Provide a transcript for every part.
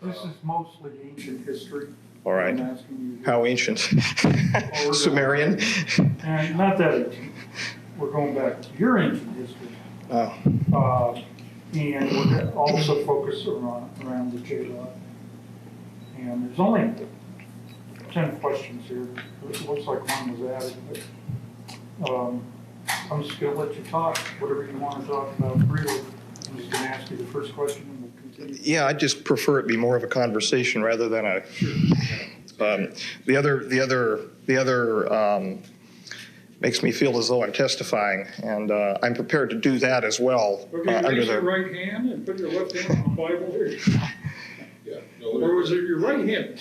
This is mostly ancient history. All right. I'm asking you. How ancient? Sumerian? And not that ancient. We're going back to your ancient history. Oh. And we're gonna also focus around the J-Rod. And there's only 10 questions here. It looks like one was added, but I'm just going to let you talk, whatever you want to talk about freely. I'm just going to ask you the first question and we'll continue. Yeah, I just prefer it be more of a conversation rather than a. The other makes me feel as though I'm testifying, and I'm prepared to do that as well. Okay, raise your right hand and put your left hand on the Bible here. Or was it your right hand?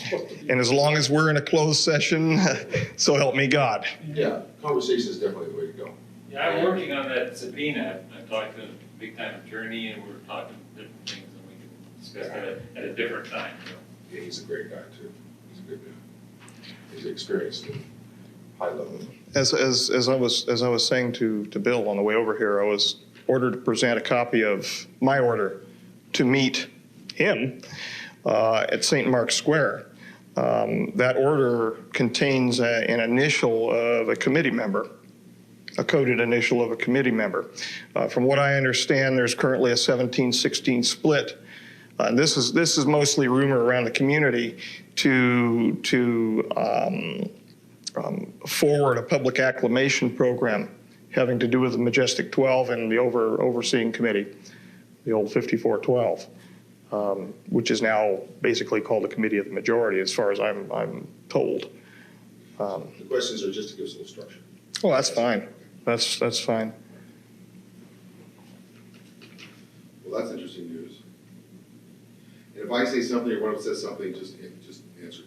And as long as we're in a closed session, so help me God. Yeah, conversation is definitely the way to go. Yeah, I'm working on that subpoena. I talked to a big-time attorney, and we're talking different things, and we can discuss that at a different time. Yeah, he's a great guy too. He's a good guy. He's experienced at high level. As I was saying to Bill on the way over here, I was ordered to present a copy of my order to meet him at St. Mark's Square. That order contains an initial of a committee member, a coded initial of a committee member. From what I understand, there's currently a 17-16 split. This is mostly rumor around the community to forward a public acclamation program having to do with the Majestic 12 and the overseeing committee, the old 5412. Which is now basically called the Committee of the Majority, as far as I'm told. The questions are just to give us a little structure. Well, that's fine. That's fine. Well, that's interesting news. And if I say something or one of them says something, just answer.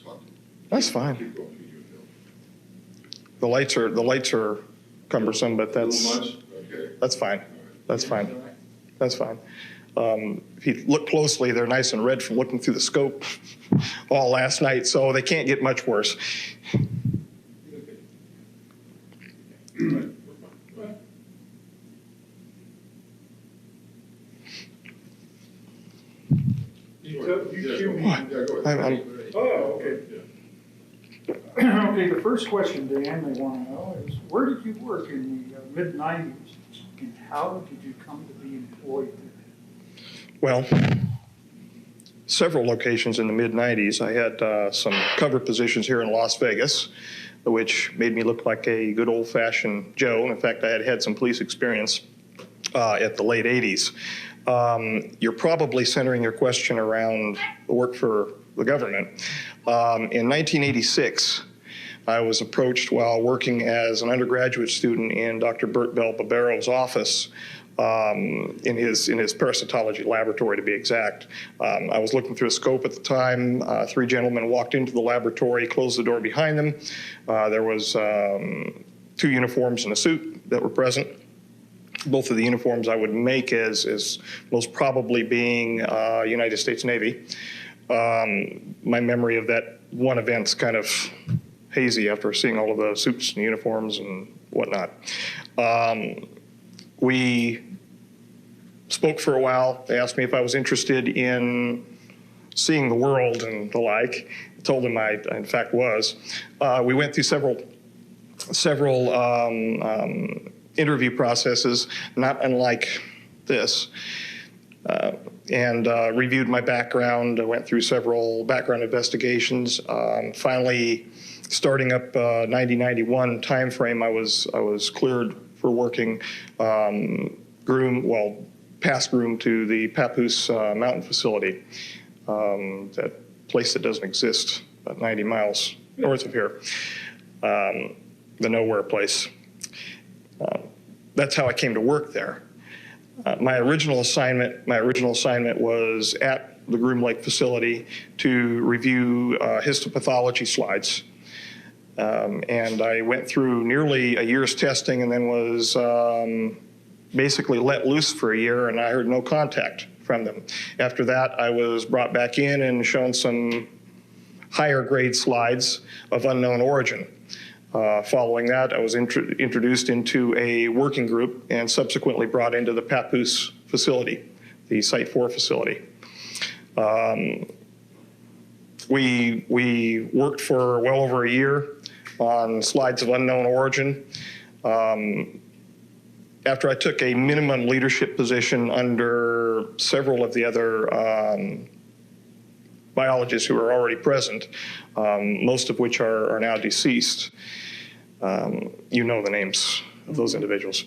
Talk. That's fine. Keep going between you and Bill. The lights are cumbersome, but that's A little much? Okay. that's fine. That's fine. That's fine. If you look closely, they're nice and red from looking through the scope all last night, so they can't get much worse. Oh, okay. Okay, the first question, Dan, they want to know is, where did you work in the mid-90s, and how did you come to be employed there? Well, several locations in the mid-90s. I had some cover positions here in Las Vegas, which made me look like a good old-fashioned Joe. And in fact, I had some police experience at the late 80s. You're probably centering your question around the work for the government. In 1986, I was approached while working as an undergraduate student in Dr. Bert Bell Barbero's office in his parasitology laboratory, to be exact. I was looking through a scope at the time. Three gentlemen walked into the laboratory, closed the door behind them. There was 2 uniforms and a suit that were present. Both of the uniforms I would make as most probably being United States Navy. My memory of that one event's kind of hazy after seeing all of the suits and uniforms and whatnot. We spoke for a while. They asked me if I was interested in seeing the world and the like. I told them I in fact was. We went through several interview processes, not unlike this, and reviewed my background. I went through several background investigations. Finally, starting up 90-91 timeframe, I was cleared for working past groom to the Papoose Mountain facility, that place that doesn't exist, about 90 miles north of here, the nowhere place. That's how I came to work there. My original assignment was at the Groom Lake facility to review histopathology slides. And I went through nearly a year's testing and then was basically let loose for a year, and I heard no contact from them. After that, I was brought back in and shown some higher grade slides of unknown origin. Following that, I was introduced into a working group and subsequently brought into the Papoose facility, the Site 4 facility. We worked for well over a year on slides of unknown origin. After I took a minimum leadership position under several of the other biologists who are already present, most of which are now deceased. You know the names of those individuals.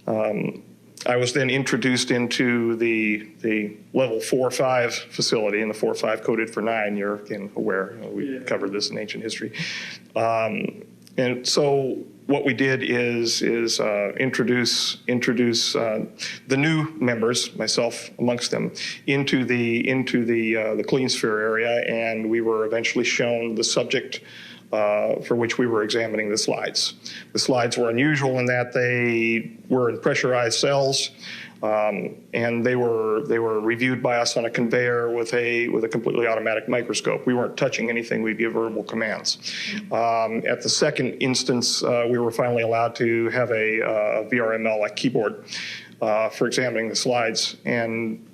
I was then introduced into the level 4-5 facility, and the 4-5 coded for 9. You're again aware. We covered this in ancient history. And so what we did is introduce the new members, myself amongst them, into the clean sphere area, and we were eventually shown the subject for which we were examining the slides. The slides were unusual in that they were in pressurized cells, and they were reviewed by us on a conveyor with a completely automatic microscope. We weren't touching anything. We'd give verbal commands. At the second instance, we were finally allowed to have a VRML-like keyboard for examining the slides, and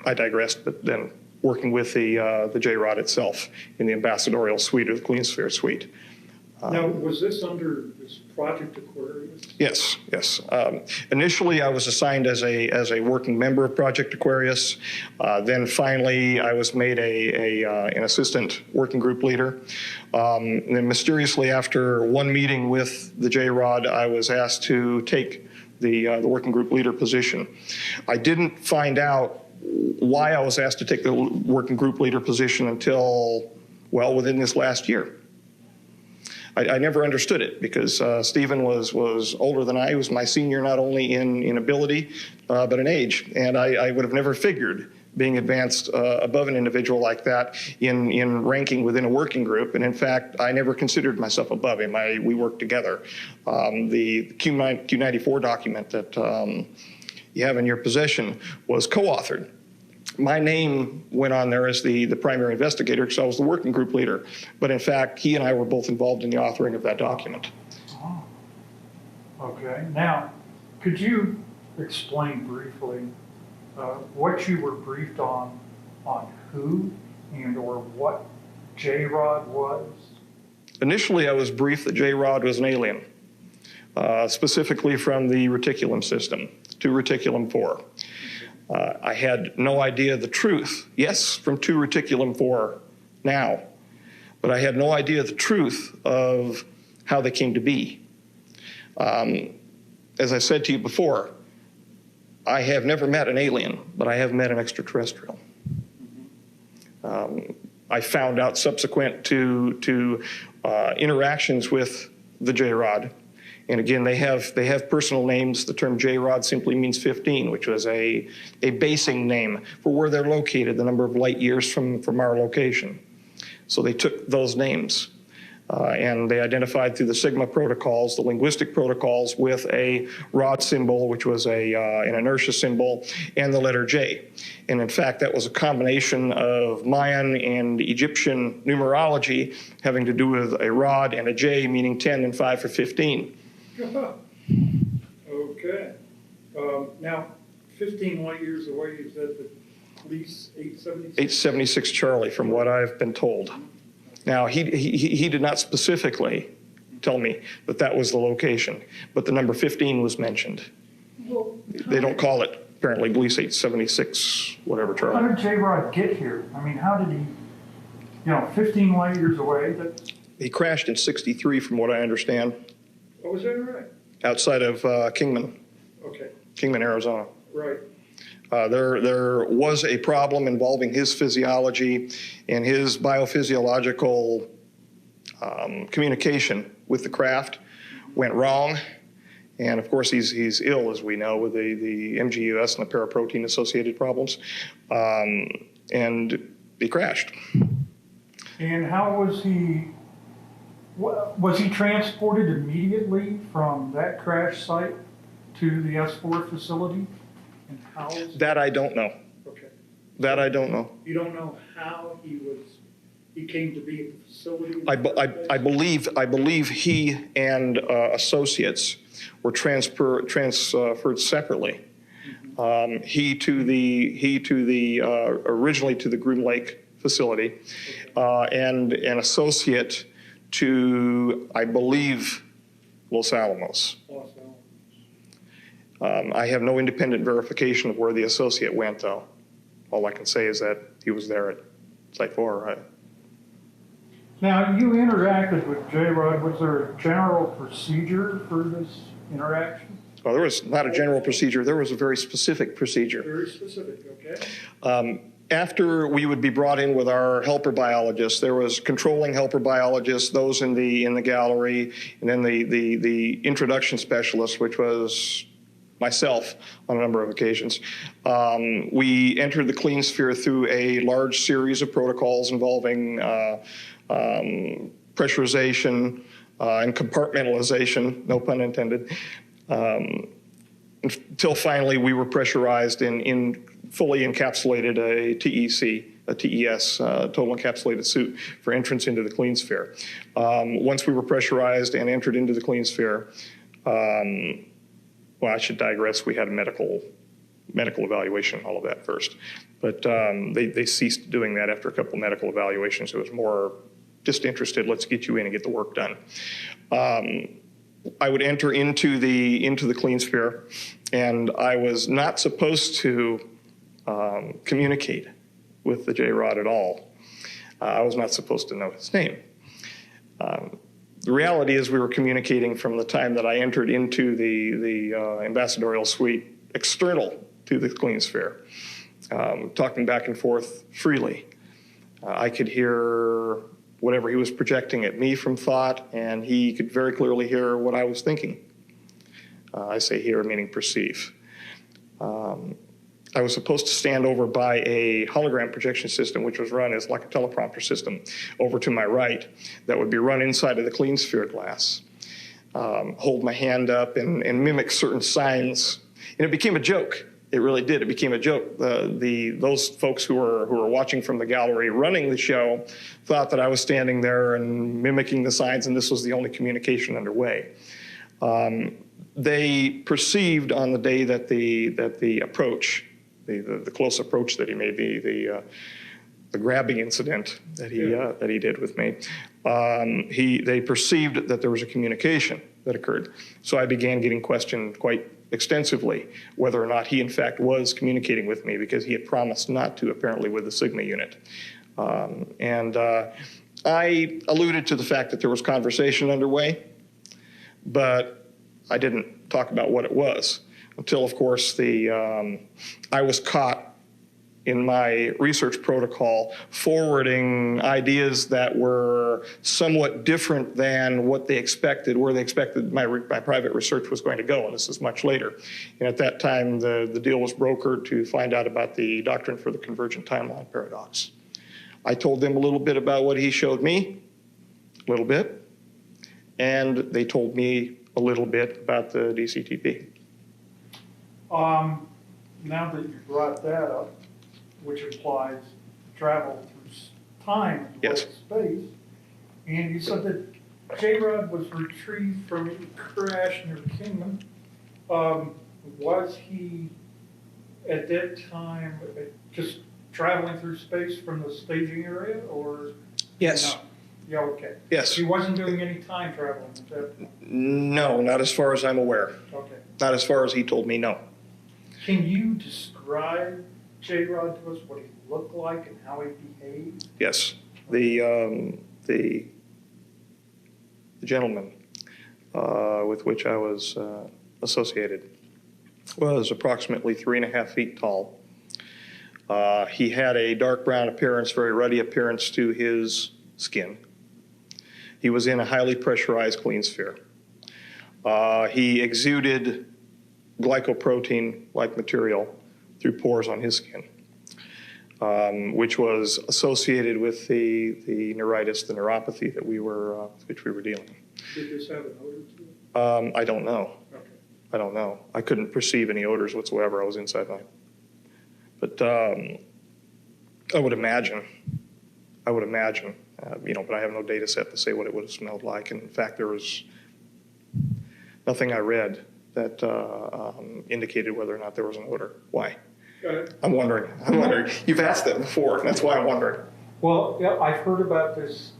I digressed, but then working with the J-Rod itself in the ambassadorial suite or the Clean Sphere suite. Now, was this under this Project Aquarius? Yes, yes. Initially, I was assigned as a working member of Project Aquarius. Then finally, I was made an assistant working group leader. And then mysteriously, after one meeting with the J-Rod, I was asked to take the working group leader position. I didn't find out why I was asked to take the working group leader position until, well, within this last year. I never understood it because Stephen was older than I. He was my senior not only in ability, but in age. And I would have never figured being advanced above an individual like that in ranking within a working group. And in fact, I never considered myself above him. We worked together. The Q94 document that you have in your possession was co-authored. My name went on there as the primary investigator because I was the working group leader. But in fact, he and I were both involved in the authoring of that document. Oh. Okay. Now, could you explain briefly what you were briefed on who and or what J-Rod was? Initially, I was briefed that J-Rod was an alien, specifically from the reticulum system, to reticulum 4. I had no idea the truth. Yes, from 2 reticulum 4 now, but I had no idea the truth of how they came to be. As I said to you before, I have never met an alien, but I have met an extraterrestrial. I found out subsequent to interactions with the J-Rod. And again, they have personal names. The term J-Rod simply means 15, which was a basing name for where they're located, the number of light years from our location. So they took those names and they identified through the Sigma protocols, the linguistic protocols, with a rod symbol, which was an inertia symbol, and the letter J. And in fact, that was a combination of Mayan and Egyptian numerology having to do with a rod and a J, meaning 10 and 5 for 15. Okay. Now, 15 light years away, is that at least 876? 876 Charlie, from what I've been told. Now, he did not specifically tell me that that was the location, but the number 15 was mentioned. Well, they don't call it, apparently, at least 876, whatever Charlie. How did J-Rod get here? I mean, how did he, 15 light years away? He crashed in 63, from what I understand. Oh, was that right? Outside of Kingman. Okay. Kingman, Arizona. Right. There was a problem involving his physiology and his biophysiological communication with the craft went wrong. And of course, he's ill, as we know, with the MGUS and the paraprotein associated problems. And he crashed. And how was he? Was he transported immediately from that crash site to the S4 facility? And how? That I don't know. Okay. That I don't know. You don't know how he came to be at the facility? I believe he and associates were transferred separately. Originally to the Groom Lake facility, and an associate to, I believe, Los Alamos. I have no independent verification of where the associate went, though. All I can say is that he was there at Site 4. Now, you interacted with J-Rod. Was there a general procedure for this interaction? Well, there was not a general procedure. There was a very specific procedure. Very specific, okay. After we would be brought in with our helper biologists, there was controlling helper biologists, those in the gallery, and then the introduction specialist, which was myself on a number of occasions. We entered the clean sphere through a large series of protocols involving pressurization and compartmentalization, no pun intended, until finally we were pressurized in fully encapsulated a TEC, a TES, total encapsulated suit for entrance into the clean sphere. Once we were pressurized and entered into the clean sphere, well, I should digress. We had a medical evaluation, all of that first. But they ceased doing that after a couple of medical evaluations. It was more just interested, let's get you in and get the work done. I would enter into the clean sphere, and I was not supposed to communicate with the J-Rod at all. I was not supposed to know his name. The reality is we were communicating from the time that I entered into the ambassadorial suite external to the clean sphere, talking back and forth freely. I could hear whatever he was projecting at me from thought, and he could very clearly hear what I was thinking. I say hear, meaning perceive. I was supposed to stand over by a hologram projection system, which was run as like a teleprompter system, over to my right, that would be run inside of the clean sphere glass. Hold my hand up and mimic certain signs. And it became a joke. It really did. It became a joke. Those folks who were watching from the gallery running the show thought that I was standing there and mimicking the signs, and this was the only communication underway. They perceived on the day that the approach, the close approach that he made, the grabbing incident that he did with me, they perceived that there was a communication that occurred. So I began getting questioned quite extensively whether or not he in fact was communicating with me, because he had promised not to, apparently, with the Sigma unit. I alluded to the fact that there was conversation underway, but I didn't talk about what it was until, of course, I was caught in my research protocol forwarding ideas that were somewhat different than what they expected, where they expected my private research was going to go, and this is much later. And at that time, the deal was brokered to find out about the doctrine for the convergent timeline paradox. I told them a little bit about what he showed me, a little bit, and they told me a little bit about the DCTP. Now that you brought that up, which implies travel through time as well as space, and you said that J-Rod was retrieved from a crash near Kingman. Was he at that time just traveling through space from the staging area, or? Yes. No? Yeah, okay. Yes. He wasn't doing any time traveling at that point? No, not as far as I'm aware. Okay. Not as far as he told me, no. Can you describe J-Rod to us, what he looked like and how he behaved? Yes. The gentleman with which I was associated was approximately 3.5 feet tall. He had a dark brown appearance, very ruddy appearance to his skin. He was in a highly pressurized clean sphere. He exuded glycoprotein-like material through pores on his skin, which was associated with the neuritis, the neuropathy that we were dealing with. Did this have an odor to it? I don't know. Okay. I don't know. I couldn't perceive any odors whatsoever. I was inside my. But I would imagine, but I have no data set to say what it would have smelled like. And in fact, there was nothing I read that indicated whether or not there was an odor. Why? Got it. I'm wondering. You've asked that before, and that's why I'm wondering. Well, yeah, I've heard about this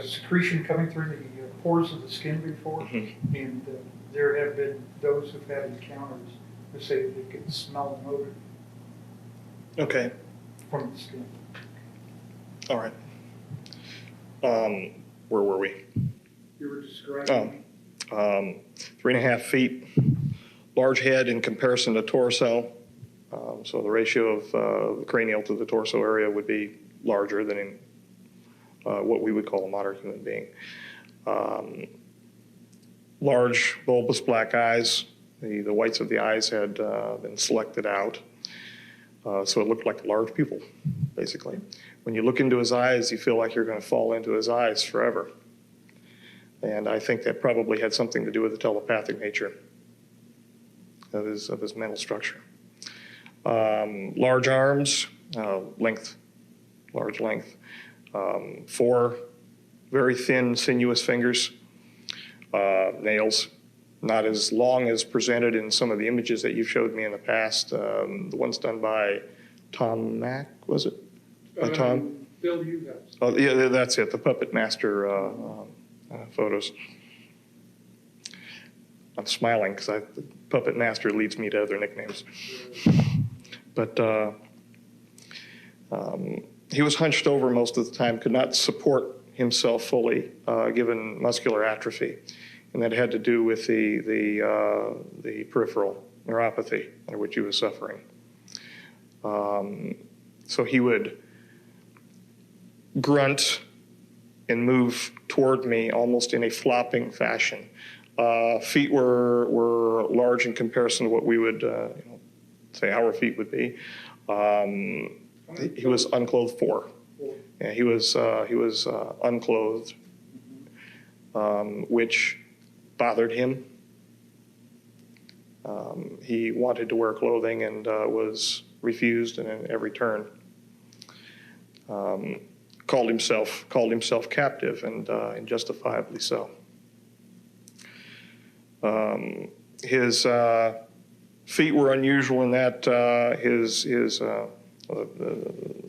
secretion coming through the pores of the skin before, and there have been those who've had encounters who say that they can smell an odor Okay. from the skin. All right. Where were we? You were describing. 3.5 feet, large head in comparison to torso. So the ratio of the cranial to the torso area would be larger than in what we would call a modern human being. Large bulbous black eyes. The whites of the eyes had been selected out. So it looked like a large pupil, basically. When you look into his eyes, you feel like you're going to fall into his eyes forever. And I think that probably had something to do with the telepathic nature of his mental structure. Large arms, large length. 4 very thin, sinuous fingers. Nails, not as long as presented in some of the images that you've showed me in the past. The ones done by Tom Mack, was it? Tom? Bill Uouse. Oh, yeah, that's it, the Puppet Master photos. I'm smiling because the Puppet Master leads me to other nicknames. But he was hunched over most of the time, could not support himself fully, given muscular atrophy. And that had to do with the peripheral neuropathy under which he was suffering. So he would grunt and move toward me almost in a flopping fashion. Feet were large in comparison to what we would say our feet would be. He was unclothed 4. Yeah, he was unclothed, which bothered him. He wanted to wear clothing and was refused in every turn. Called himself captive, and justifiably so. His feet were unusual in that his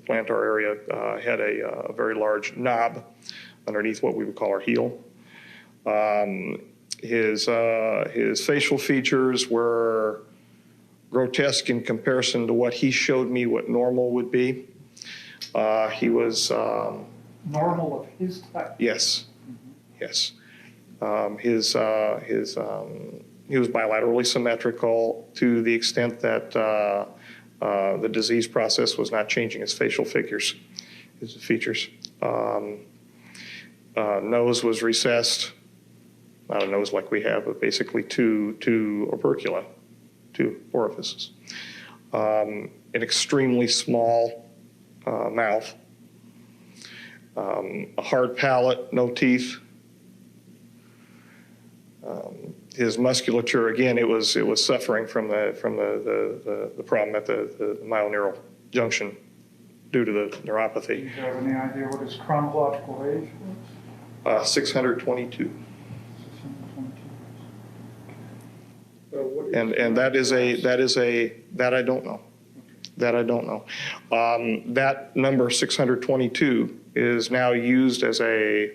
plantar area had a very large knob underneath what we would call our heel. His facial features were grotesque in comparison to what he showed me what normal would be. He was Normal of his type. yes, yes. He was bilaterally symmetrical to the extent that the disease process was not changing his facial figures, his features. Nose was recessed, not a nose like we have, but basically two opercula, 2 orifices. An extremely small mouth, a hard palate, no teeth. His musculature, again, it was suffering from the problem at the myoneural junction due to the Do neuropathy. you have any idea what his chronological age was? 622. 622. And that I don't know. That I don't know. That number 622 is now used as an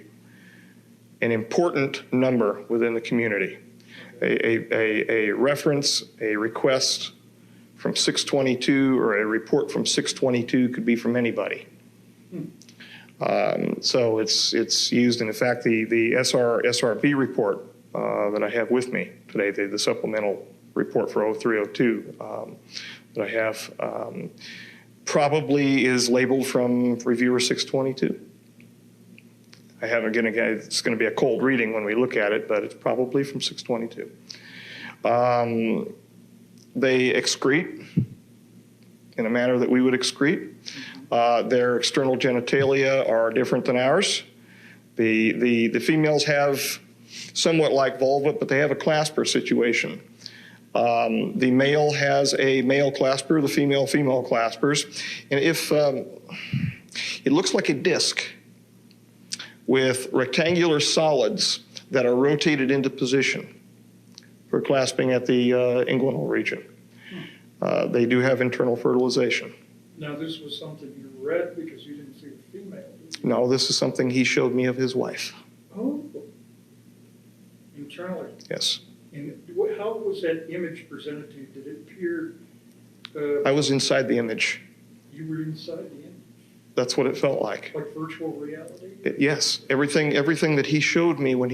important number within the community. A reference, a request from 622 or a report from 622 could be from anybody. So it's used, and in fact, the SRB report that I have with me today, the supplemental report for 0302 that I have, probably is labeled from reviewer 622. I haven't, again, it's going to be a cold reading when we look at it, but it's probably from 622. They excrete in a manner that we would excrete. Their external genitalia are different than ours. The females have somewhat like vulva, but they have a clasper situation. The male has a male clasper, the female claspers. And if it looks like a disc with rectangular solids that are rotated into position. for clasping at the inguinal region. They do have internal fertilization. Now, this was something you read because you didn't see a female, did you? No, this is something he showed me of his wife. Oh, internally. Yes. And how was that image presented to you? Did it appear? I was inside the image. You were inside the image? That's what it felt like. Like virtual reality? Yes, everything that he showed me when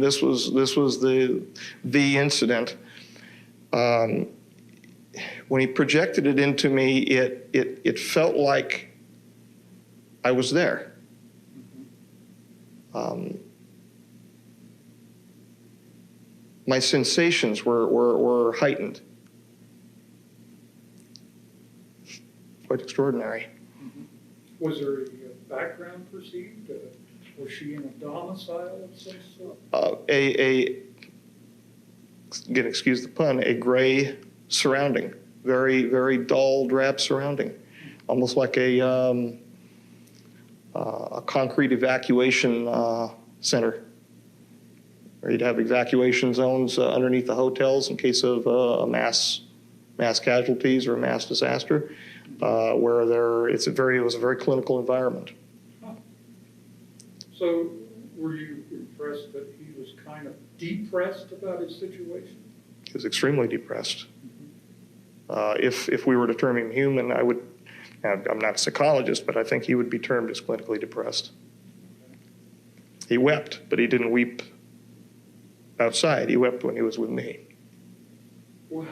this was the incident. When he projected it into me, it felt like I was there. My sensations were heightened. Quite extraordinary. Was there a background perceived? Was she in a domicile of some sort? Again, excuse the pun, a gray surrounding, very, very dull, drab surrounding, almost like a concrete evacuation center, where you'd have evacuation zones underneath the hotels in case of mass casualties or a mass disaster, where it was a very clinical environment. Huh. So, were you impressed that he was kind of depressed about his situation? He was extremely depressed. If we were to term him human, I'm not a psychologist, but I think he would be termed as clinically depressed. He wept, but he didn't weep outside. He wept when he was with me. Well,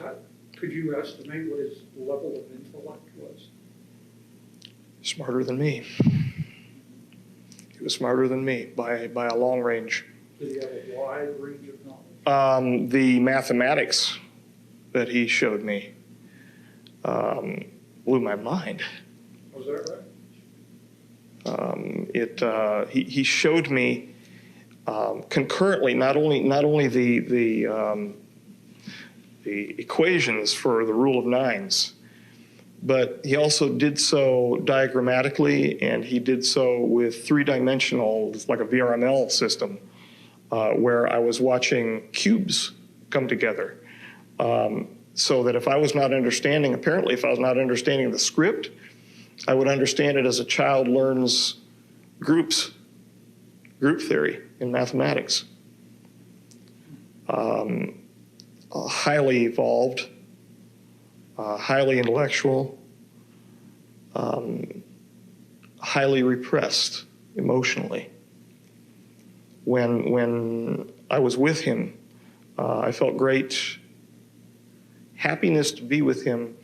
could you estimate what his level of intellect was? Smarter than me. He was smarter than me by a long range. Did he have a wide range of knowledge? The mathematics that he showed me blew my mind. Was that right? He showed me concurrently not only the equations for the rule of nines, but he also did so diagrammatically, and he did so with three-dimensional, like a VRML system, where I was watching cubes come together. So that if I was not understanding the script, I would understand it as a child learns group theory in mathematics. Highly evolved, highly intellectual, highly repressed emotionally. When I was with him, I felt great happiness to be with him,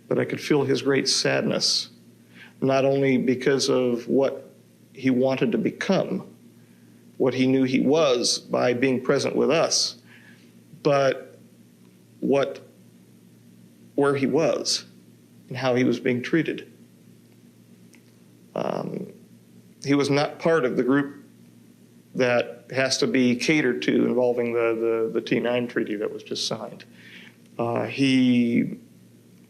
but I could feel his great sadness, not only because of what he wanted to become, what he knew he was by being present with us, but where he was and how he was being treated. He was not part of the group that has to be catered to involving the T9 treaty that was just signed. He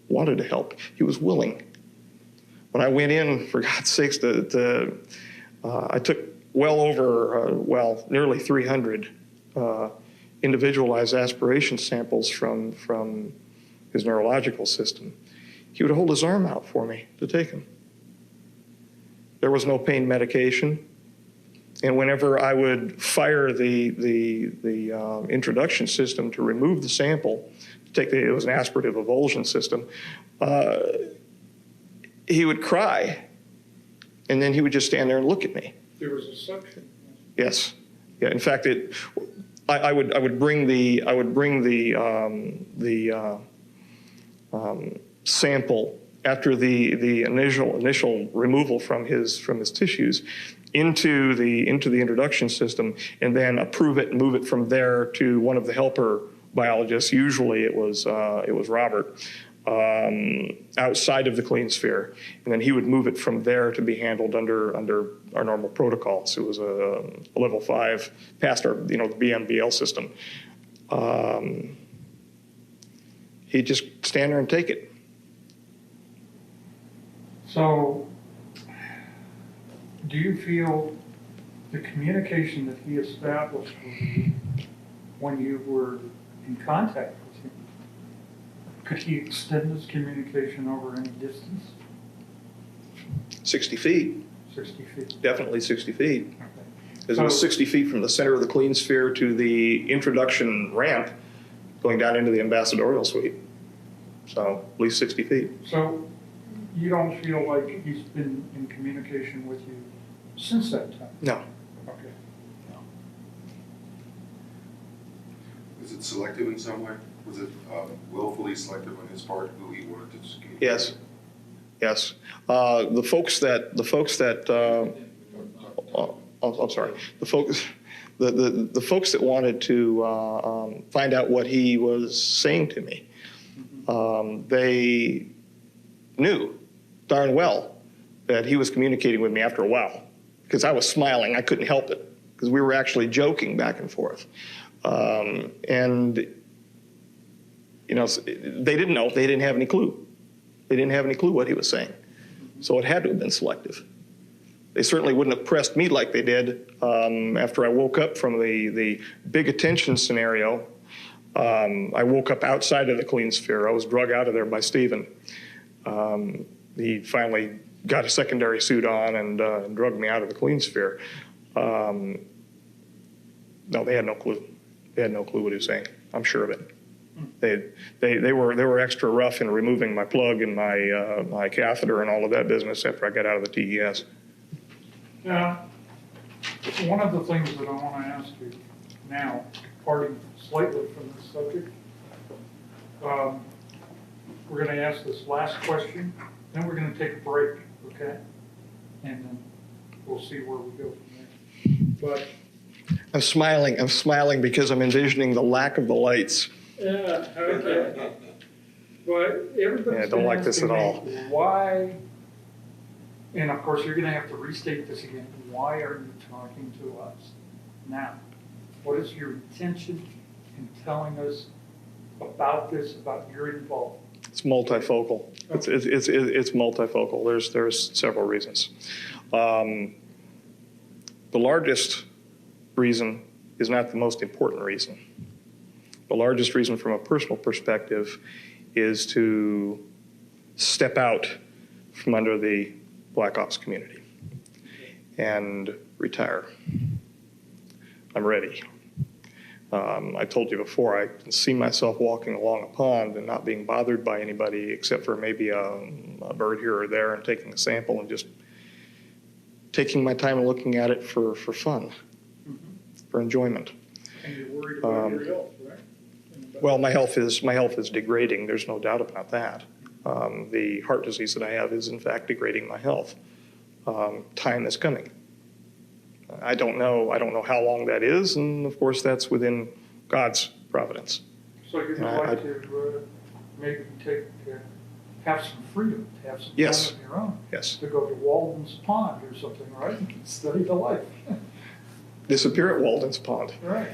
wanted to help. He was willing. When I went in, for God's sakes, I took well over, nearly 300 individualized aspiration samples from his neurological system. He would hold his arm out for me to take them. There was no pain medication. And whenever I would fire the introduction system to remove the sample, it was an aspirative avulsion system, he would cry, and then he would just stand there and look at me. There was a suction. Yes. Yeah. In fact, I would bring the sample after the initial removal from his tissues into the introduction system, and then approve it and move it from there to one of the helper biologists. Usually it was Robert, outside of the clean sphere, and then he would move it from there to be handled under our normal protocols. It was a level 5 past our the BMBL system. He'd just stand there and take it. So, do you feel the communication that he established with you when you were in contact with him, could he extend his communication over any distance? 60 feet, 60 feet? definitely 60 feet. Okay. Because it was 60 feet from the center of the clean sphere to the introduction ramp going down into the ambassadorial suite. So at least 60 feet. So you don't feel like he's been in communication with you since that time? No. Okay. Was it selective in some way? Was it willfully selective on his part, who he wanted to communicate? Yes. Yes. The folks that I'm sorry. The folks that wanted to find out what he was saying to me, they knew darn well that he was communicating with me after a while, because I was smiling. I couldn't help it, because we were actually joking back and forth. And, you know, they didn't know. They didn't have any clue. They didn't have any clue what he was saying. So it had to have been selective. They certainly wouldn't have pressed me like they did after I woke up from the big attention scenario. I woke up outside of the clean sphere. I was drug out of there by Stephen. He finally got a secondary suit on and drugged me out of the clean sphere. No, they had no clue. They had no clue what he was saying. I'm sure of it. They were extra rough in removing my plug and my catheter and all of that business after I got out of the TES. Yeah. One of the things that I want to ask you now, departing slightly from this subject, we're going to ask this last question, then we're going to take a break, okay? And then we'll see where we go from there. But I'm smiling because I'm envisioning the lack of the lights. yeah, okay. But everybody's Yeah, don't like this at all. Why? And of course, you're going to have to restate this again. Why are you talking to us now? What is your intention in telling us about this, about your involvement? It's multifocal. It's multifocal. There's several reasons. The largest reason is not the most important reason. The largest reason from a personal perspective is to step out from under the Black Ops community and retire. I'm ready. I told you before, I can see myself walking along a pond and not being bothered by anybody except for maybe a bird here or there and taking a sample and just taking my time and looking at it for fun, for enjoyment. And you're worried about your health, right? Well, my health is degrading. There's no doubt about that. The heart disease that I have is in fact degrading my health. Time is coming. I don't know how long that is, and of course that's within God's providence. So you'd like to maybe have some freedom, to have some Yes. time of your own. Yes. To go to Walden's Pond or something, right? Study the life. Disappear at Walden's Pond. Right.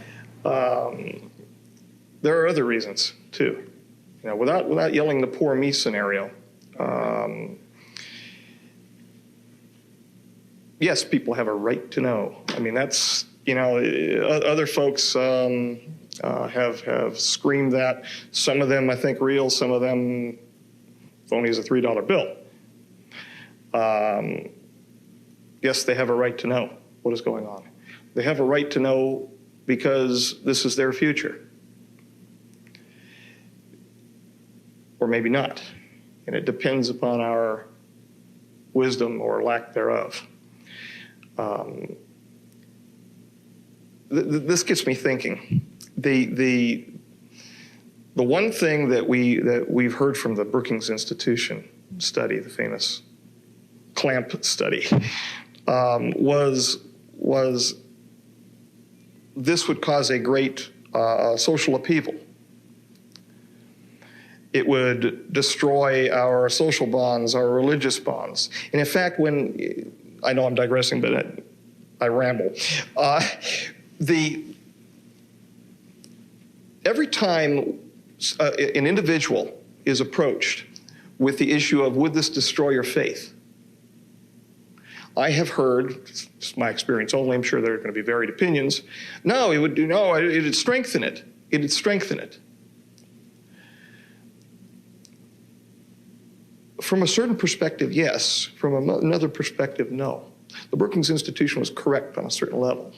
There are other reasons too. You know, without yelling the poor me scenario. Yes, people have a right to know. I mean, that's, you know, other folks have screamed that. Some of them, I think, real. Some of them phony as a $3 bill. Yes, they have a right to know what is going on. They have a right to know because this is their future. Or maybe not. And it depends upon our wisdom or lack thereof. This gets me thinking. The one thing that we've heard from the Brookings Institution study, the famous clamp study, was this would cause a great social upheaval. It would destroy our social bonds, our religious bonds. And in fact, I know I'm digressing, but I ramble. Every time an individual is approached with the issue of, would this destroy your faith? I have heard, it's my experience only, I'm sure there are going to be varied opinions, no, it would strengthen it. it'd strengthen it. From a certain perspective, yes. From another perspective, no. The Brookings Institution was correct on a certain level.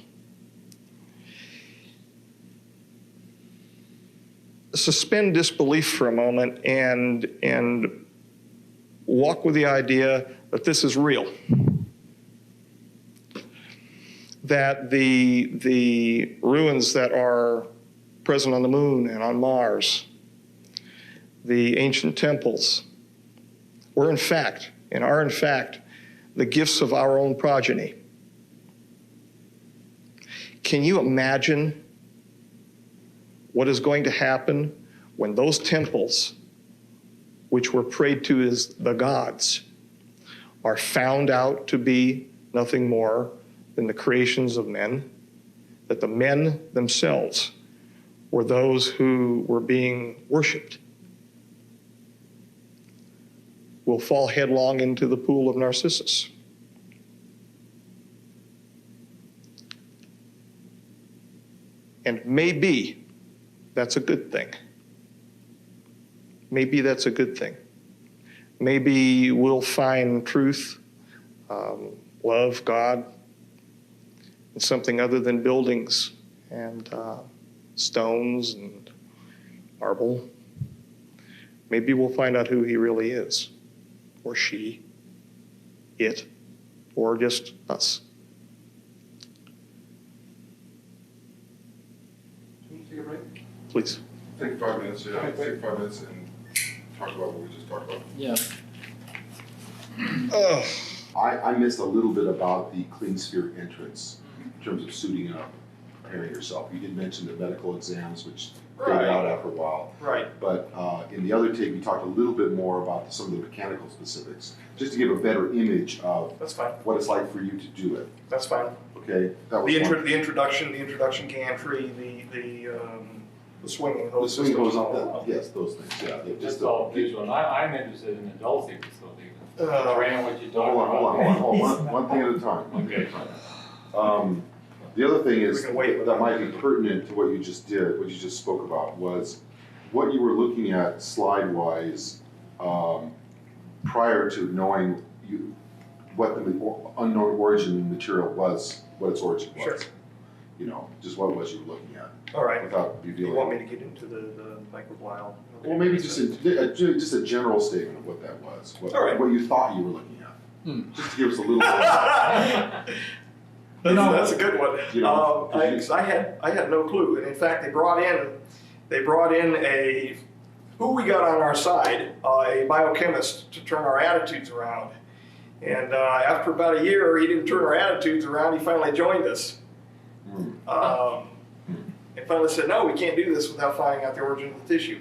Suspend disbelief for a moment and walk with the idea that this is real. That the ruins that are present on the moon and on Mars, the ancient temples, were in fact, and are in fact, the gifts of our own progeny. Can you imagine what is going to happen when those temples, which were prayed to as the gods, are found out to be nothing more than the creations of men? That the men themselves were those who were being worshipped? Will fall headlong into the pool of Narcissus. And maybe that's a good thing. Maybe that's a good thing. Maybe we'll find truth, love, God, in something other than buildings and stones and marble. Maybe we'll find out who he really is. Or she, it, or just us. Can you take a break? Please. Take 5 minutes, yeah, take 5 minutes and talk about what we just talked about. Yeah. I missed a little bit about the clean sphere entrance in terms of suiting up, preparing yourself. You did mention the medical exams, which faded out after a while. Right. But in the other tape, we talked a little bit more about some of the mechanical specifics, just to give a better image of That's fine. what it's like for you to do it. That's fine. Okay, that was The one. introduction gantry, the swinging The hose. swing system. goes up. Yes, those things. Yeah, they Just all visual, and I'm interested in the Dulce facility. Uh, Tran, what you talking Hold about. on. One thing at a time. Okay. The other thing is We can wait. that might be pertinent to what you just did, what you just spoke about, was what you were looking at slide-wise prior to knowing what the unknown origin material was, what its origin was. Sure. You know, just what was you looking at All right. without You revealing. want me to get into the microbial? Well, maybe just a general statement of what that was, what, All right. what you thought you were looking at. Just to give us a little That's a good one. You know, I had no clue, and in fact, they brought in who we got on our side, a biochemist to turn our attitudes around. And after about a year, he didn't turn our attitudes around. He finally joined us. And finally said, no, we can't do this without finding out the origin of the tissue.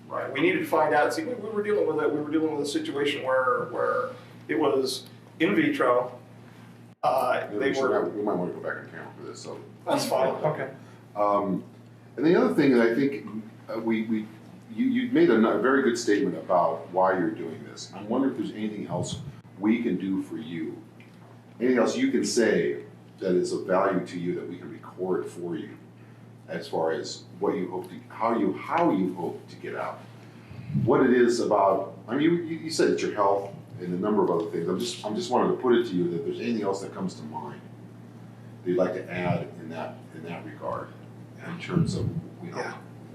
Right. We needed to find out. See, we were dealing with it. We were dealing with a situation where it was in vitro. We might want to go back on camera for this. So That's fine. Okay. And the other thing that I think you made a very good statement about why you're doing this. I wonder if there's anything else we can do for you, anything else you can say that is of value to you that we can record for you, as far as what you hope to, how you hope to get out, what it is about. I mean, you said it's your health and a number of other things. I'm just wanting to put it to you that if there's anything else that comes to mind that you'd like to add in that regard, in terms of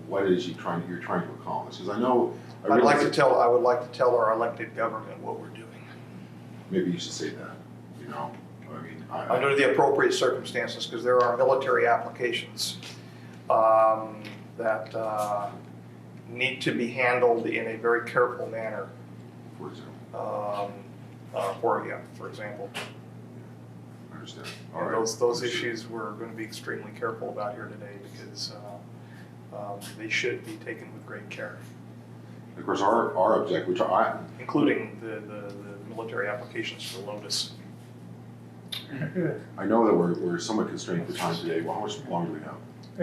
what it is you're trying to accomplish. Because I know I would like to tell our elected government what we're doing. Maybe you should say that. You know, I mean, Under the appropriate circumstances, because there are military applications that need to be handled in a very careful manner. for example, For example, I understand. and those issues we're going to be extremely careful about here today because they should be taken with great care, Of course, our objective, which including the military applications for Lotus. I know that we're somewhat constrained for time today. Well, how much longer do we have?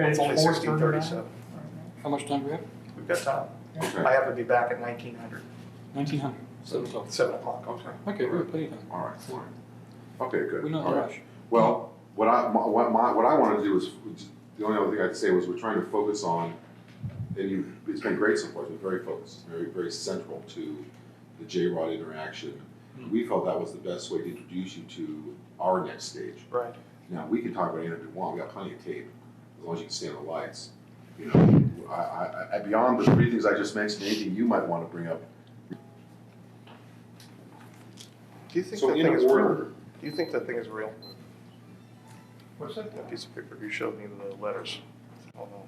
It's only 16:37. How much time do we have? We've got time. Okay. I have to be back at 1900. 1900. 7 o'clock. 7 o'clock. Okay. Okay, we have plenty of time. All right. Fine. Okay. Good. We're not in All a right. rush. Well, what I wanted to do is the only other thing I'd say was we're trying to focus on, and it's been great so far, it's been very focused, very, very central to the J-Rod interaction. We felt that was the best way to introduce you to our next stage. Right. Now, we can talk about anything we want, we got plenty of tape, as long as you can stand the lights. You know, I beyond the three things I just mentioned, anything you might want to bring up. Do you think So that in thing is real? order, Do you think that thing is real? What's that? That piece of paper you showed me, the letters. I don't know.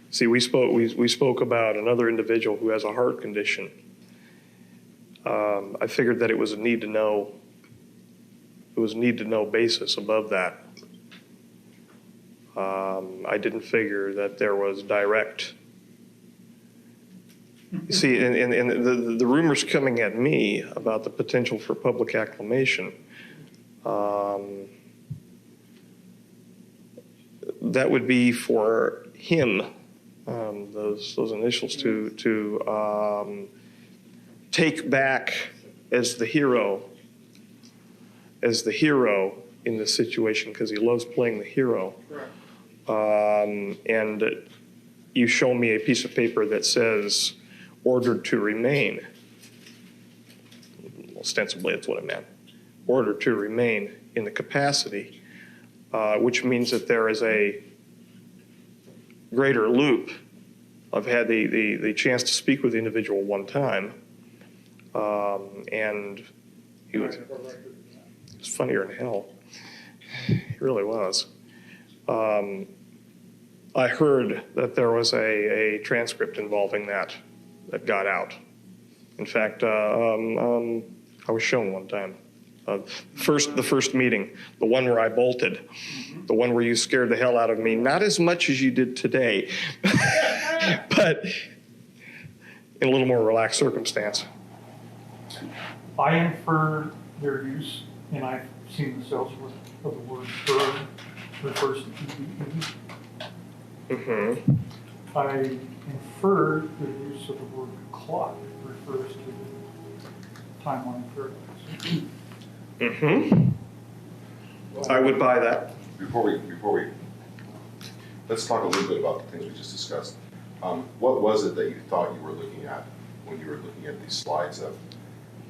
See, we spoke about another individual who has a heart condition. I figured that it was a need to know. It was a need to know basis above that. I didn't figure that there was direct. See, and the rumors coming at me about the potential for public acclamation, that would be for him, those initials to take back as the hero in this situation, because he loves playing the hero. And you show me a piece of paper that says ordered to remain. Ostensibly, that's what it meant. Ordered to remain in the capacity, which means that there is a greater loop. I've had the chance to speak with the individual one time, and he was funnier than hell. He really was. I heard that there was a transcript involving that got out. In fact, I was shown one time. The first meeting, the one where I bolted, the one where you scared the hell out of me, not as much as you did today, but in a little more relaxed circumstance. I infer their use, and I've seen the sales of the word bird refers to PPE. Mm-hmm. I infer the use of the word clock refers to the timeline paradox. Mm-hmm. I would buy that. Before we, let's talk a little bit about the things we just discussed. What was it that you thought you were looking at when you were looking at these slides of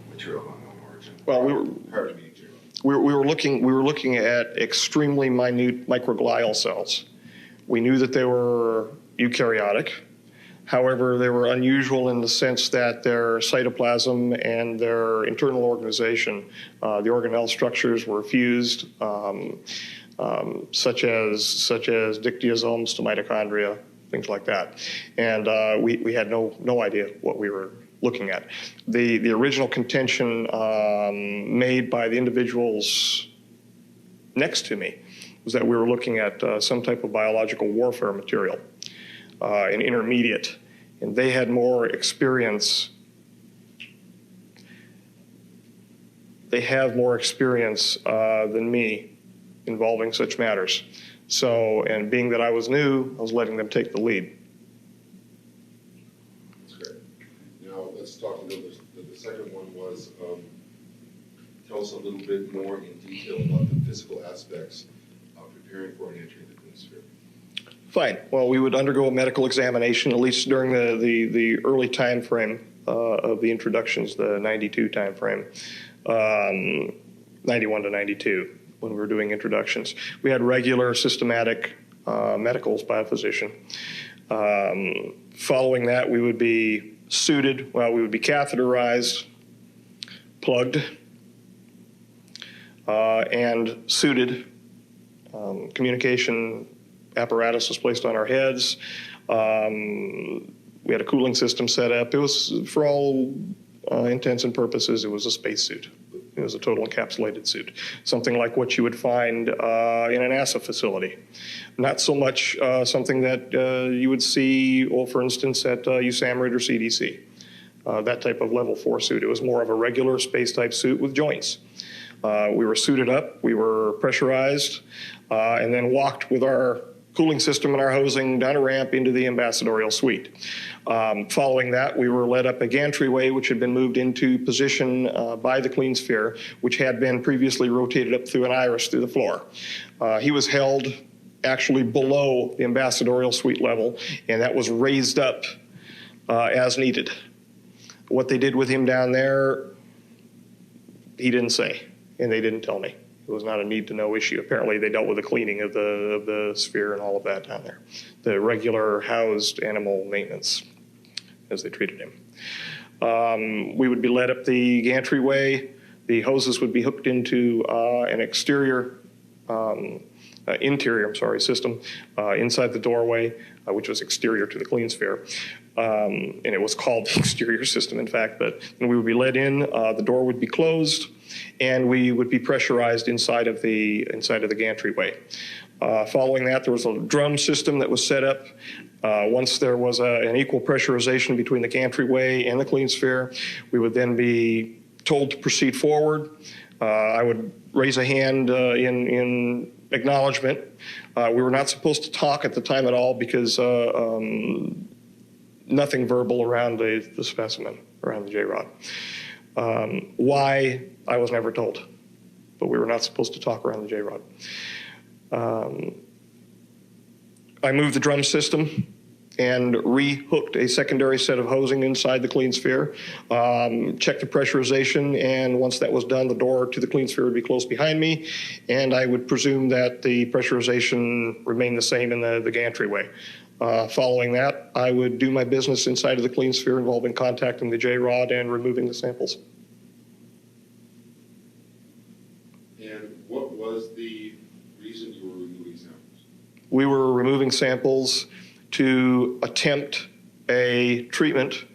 material of unknown origin? Well, prior to meeting J-Rod. we were looking at extremely minute microglial cells. We knew that they were eukaryotic. However, they were unusual in the sense that their cytoplasm and their internal organization, the organelle structures were fused, such as dictyosomes to mitochondria, things like that. And we had no idea what we were looking at. The original contention made by the individuals next to me was that we were looking at some type of biological warfare material, an intermediate, and they had more experience. They have more experience than me involving such matters. So, and being that I was new, I was letting them take the lead. That's great. Now, let's talk a little bit. The second one was, tell us a little bit more in detail about the physical aspects of preparing for an entry into the atmosphere. Fine. Well, we would undergo a medical examination, at least during the early time frame of the introductions, the 92 time frame, 91 to 92, when we were doing introductions. We had regular systematic medicals by a physician. Following that, we would be suited, well, we would be catheterized, plugged, and suited. Communication apparatus was placed on our heads. We had a cooling system set up. It was, for all intents and purposes, it was a spacesuit. It was a total encapsulated suit, something like what you would find in a NASA facility. Not so much something that you would see, well, for instance, at USAMRIID or CDC, that type of level 4 suit. It was more of a regular space-type suit with joints. We were suited up, we were pressurized, and then walked with our cooling system and our hosing down a ramp into the ambassadorial suite. Following that, we were led up a gantry which had been moved into position by the clean sphere, which had been previously rotated up through an iris through the floor. He was held actually below the ambassadorial suite level, and that was raised up as needed. What they did with him down there, he didn't say, and they didn't tell me. It was not a need-to-know issue. Apparently, they dealt with the cleaning of the sphere and all of that down there. The regular housed animal maintenance, as they treated him. We would be led up the gantry. The hoses would be hooked into an interior system inside the doorway, which was exterior to the clean sphere. And it was called the exterior system, in fact. But when we would be let in, the door would be closed, and we would be pressurized inside of the gantry. Following that, there was a drum system that was set up. Once there was an equal pressurization between the gantry and the clean sphere, we would then be told to proceed forward. I would raise a hand in acknowledgement. We were not supposed to talk at the time at all because nothing verbal around the specimen, around the J-rod. Why, I was never told, but we were not supposed to talk around the J-rod. I moved the drum system and re-hooked a secondary set of hosing inside the clean sphere, checked the pressurization, and once that was done, the door to the clean sphere would be closed behind me, and I would presume that the pressurization remained the same in the gantry. Following that, I would do my business inside of the clean sphere involving contacting the J-rod and removing the samples. And what was the reason you were removing samples? We were removing samples to attempt a treatment,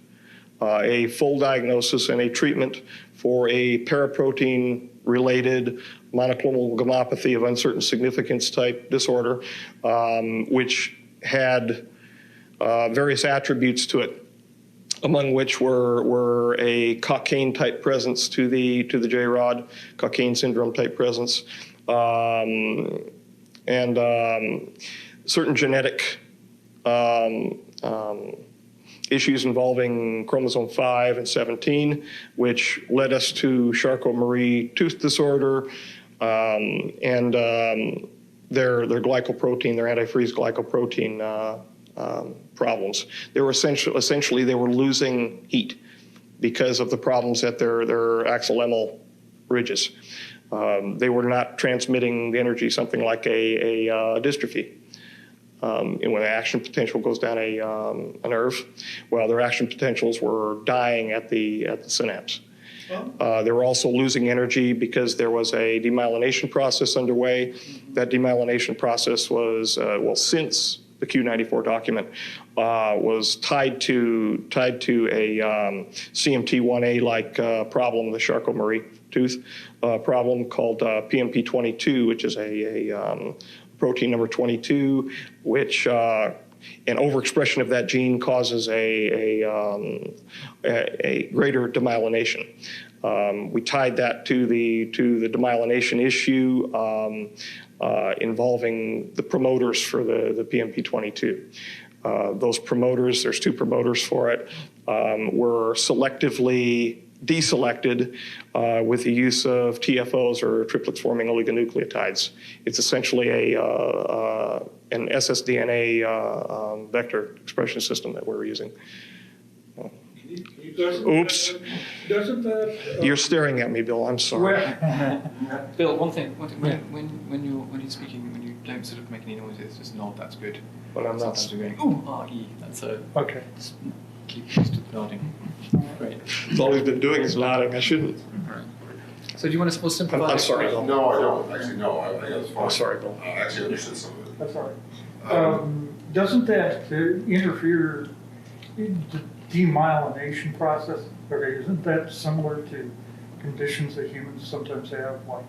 a full diagnosis and a treatment for a paraprotein-related monoclonal gammopathy of uncertain significance type disorder, which had various attributes to it, among which were a cocaine type presence to the J-rod, cocaine syndrome type presence, and certain genetic issues involving chromosome 5 and 17, which led us to Charcot-Marie tooth disorder, and their glycoprotein, their antifreeze glycoprotein problems. They were essentially they were losing heat because of the problems at their axillemal ridges. They were not transmitting the energy, something like a dystrophy. And when the action potential goes down a nerve, well, their action potentials were dying at the synapse. They were also losing energy because there was a demyelination process underway. That demyelination process was, since the Q94 document, was tied to a CMT1A-like problem, the Charcot-Marie tooth problem called PMP22, which is a protein number 22, which an overexpression of that gene causes a greater demyelination. We tied that to the demyelination issue involving the promoters for the PMP22. Those promoters, there's two promoters for it, were selectively deselected with the use of TFOs, or triplets forming oligonucleotides. It's essentially an ssDNA vector expression system that we're using. Oops. Doesn't that... You're staring at me, Bill. I'm sorry. Bill, one thing. When you're speaking, when you don't sort of make any noises, just nod. That's good. But I'm not. Sometimes we're going ooh, ah, e. That's a Okay. Just keep used to nodding. Great. That's all he's been doing is nodding. I shouldn't. All right. So do you want to simplify? I'm sorry, Bill. No, I don't. Actually, no. I think that's fine. I'm sorry, Bill. I actually understood some of it. That's all right. Doesn't that interfere in the demyelination process? Okay, isn't that similar to conditions that humans sometimes have, like,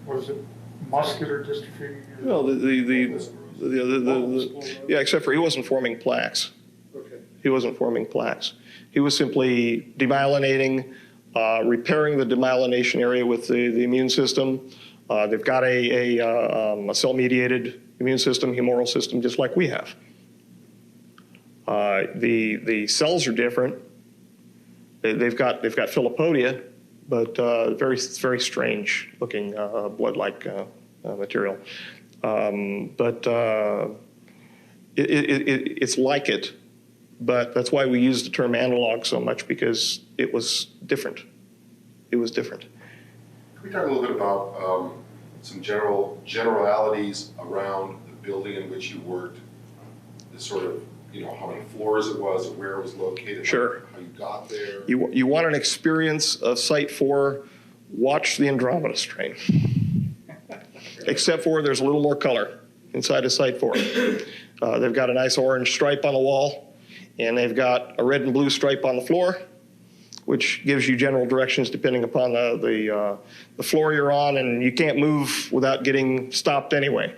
what is it, muscular dystrophy? Well, yeah, except for he wasn't forming plaques. Okay. He wasn't forming plaques. He was simply demyelinating, repairing the demyelination area with the immune system, They've got a cell-mediated immune system, humoral system, just like we have. The cells are different. They've got philopodia, but very strange looking blood-like material. It's like it, but that's why we use the term analog so much, because it was different. It was different. Can we talk a little bit about some generalities around the building in which you worked, the sort of, you know, how many floors it was, or where it was located, Sure. how you got there? You want an experience of Site 4, watch the Andromeda strain. Except for there's a little more color inside of Site 4. They've got a nice orange stripe on the wall, and they've got a red and blue stripe on the floor, which gives you general directions depending upon the floor you're on, and you can't move without getting stopped anyway.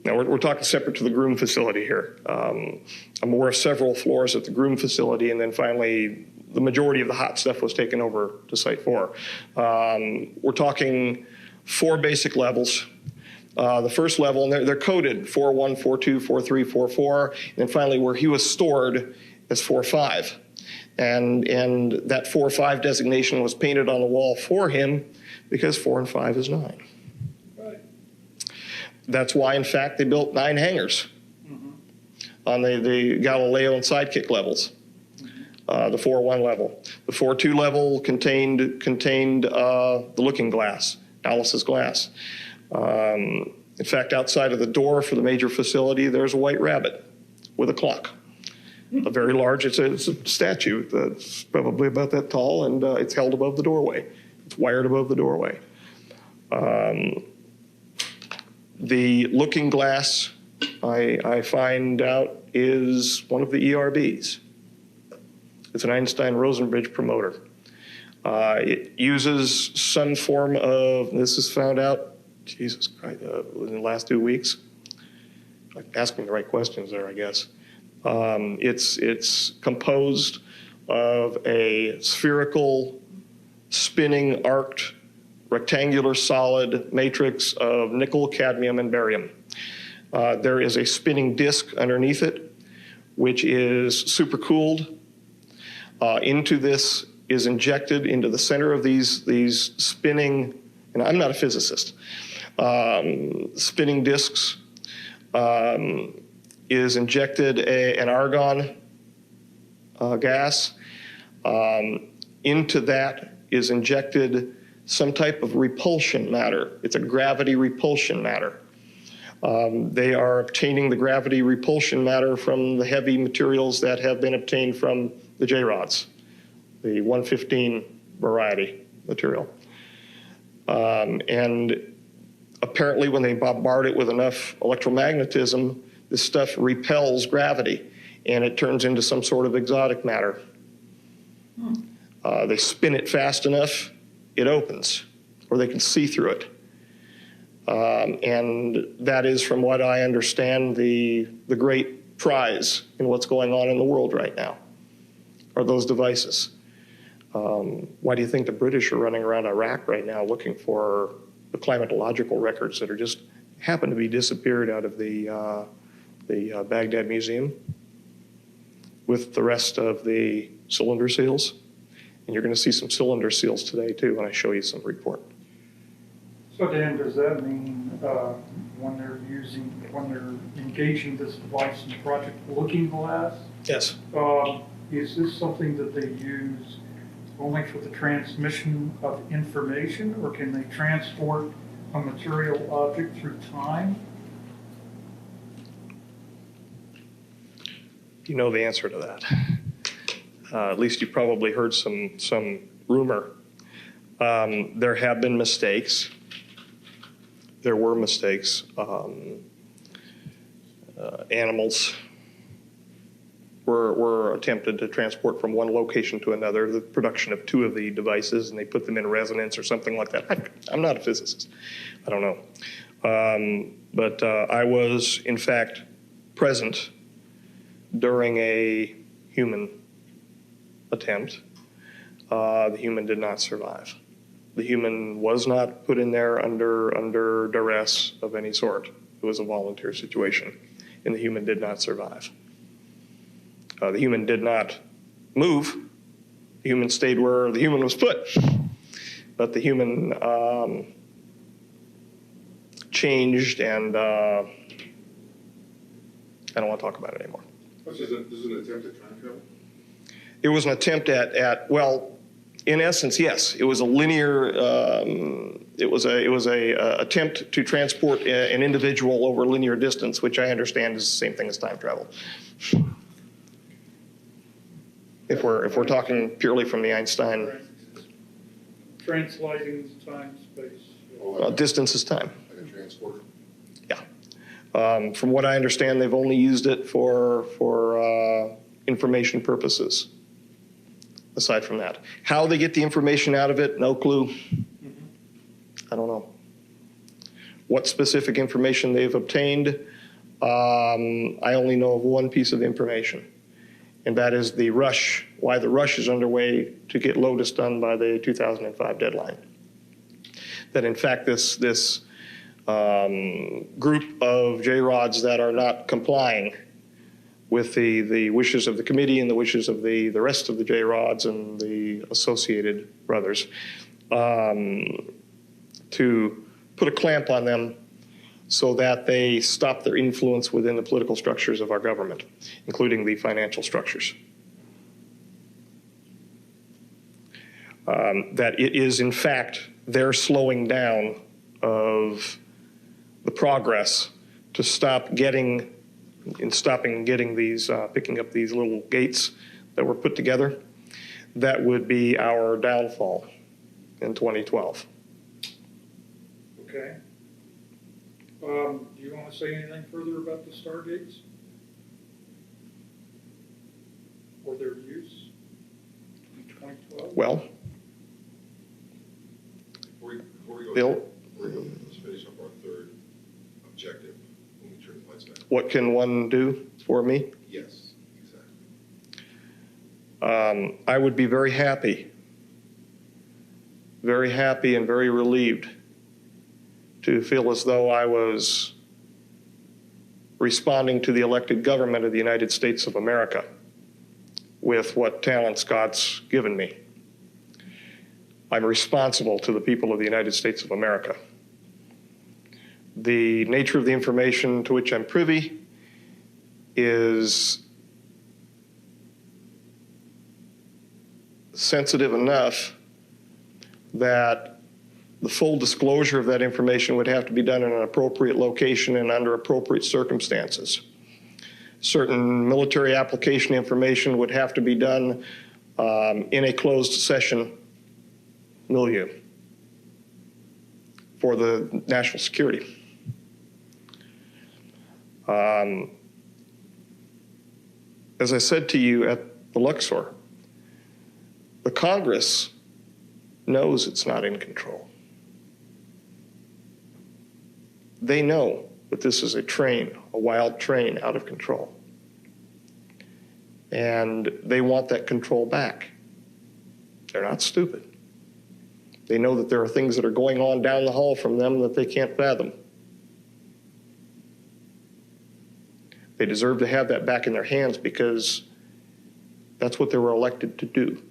Now we're talking separate to the groom facility here. I'm aware of several floors at the groom facility, and then finally the majority of the hot stuff was taken over to Site 4. We're talking 4 basic levels. The first level, and they're coded 4.1, 4.2, 4.3, 4.4, and then finally where he was stored as 4.5. And that 4.5 designation was painted on the wall for him because 4 and 5 is 9. That's why, in fact, they built 9 hangars on the Galileo and Sidekick levels, the 4.1 level. The 4.2 level contained the looking glass, Alice's glass. In fact, outside of the door for the major facility, there's a white rabbit with a clock. A very large, it's a statue that's probably about that tall, and it's held above the doorway. It's wired above the doorway. The looking glass, I find out, is one of the ERBs. It's an Einstein-Rosenbridge promoter. It uses some form of, this is found out, Jesus Christ, in the last 2 weeks. Like asking the right questions there, I guess. It's composed of a spherical, spinning, arced, rectangular solid matrix of nickel, cadmium, and barium. There is a spinning disk underneath it, which is supercooled. Into this is injected into the center of these spinning, and I'm not a physicist, spinning disks, is injected an argon gas. Into that is injected some type of repulsion matter. It's a gravity repulsion matter. They are obtaining the gravity repulsion matter from the heavy materials that have been obtained from the J-rods, the 115 variety material. And apparently when they bombard it with enough electromagnetism, this stuff repels gravity and it turns into some sort of exotic matter. They spin it fast enough, it opens, or they can see through it. And that is, from what I understand, the great prize in what's going on in the world right now, are those devices. Why do you think the British are running around Iraq right now looking for the climatological records that are just happen to be disappeared out of the Baghdad Museum with the rest of the cylinder seals? And you're going to see some cylinder seals today too when I show you some report. So Dan, does that mean when they're engaging this device in Project Looking Glass? Yes. Is this something that they use only for the transmission of information, or can they transport a material object through time? You know the answer to that. At least you probably heard some rumor. There have been mistakes. There were mistakes. Animals were attempted to transport from one location to another, the production of 2 of the devices, and they put them in resonance or something like that. I'm not a physicist. I don't know. But I was, in fact, present during a human attempt. The human did not survive. The human was not put in there under duress of any sort. It was a volunteer situation, and the human did not survive. The human did not move. The human stayed where the human was put. But the human changed, and I don't want to talk about it anymore. This is an attempt at time travel? It was an attempt at well, in essence, yes. It was a linear. It was a attempt to transport an individual over a linear distance, which I understand is the same thing as time travel. If we're talking purely from the Einstein, Translating time, space. Distance is time. Like a transporter? Yeah. From what I understand, they've only used it for information purposes. Aside from that, how they get the information out of it, no clue. I don't know. What specific information they've obtained, I only know of one piece of information, and that is the rush, why the rush is underway to get Lotus done by the 2005 deadline. That in fact this group of J-Rods that are not complying with the wishes of the committee and the wishes of the rest of the J-Rods and the associated brothers, to put a clamp on them so that they stop their influence within the political structures of our government, including the financial structures. That it is, in fact, their slowing down of the progress to stopping getting these, picking up these little gates that were put together, that would be our downfall in 2012. Okay. Do you want to say anything further about the Stargates? Or their use in 2012? Well, Before we go, Bill? let's finish up our third objective when we turn the lights back. What can one do for me? Yes, exactly. I would be very happy and very relieved to feel as though I was responding to the elected government of the United States of America with what talents God's given me. I'm responsible to the people of the United States of America. The nature of the information to which I'm privy is sensitive enough that the full disclosure of that information would have to be done in an appropriate location and under appropriate circumstances. Certain military application information would have to be done in a closed session milieu for the national security. As I said to you at the Luxor, the Congress knows it's not in control. They know that this is a train, a wild train out of control. And they want that control back. They're not stupid. They know that there are things that are going on down the hall from them that they can't fathom. They deserve to have that back in their hands because that's what they were elected to do.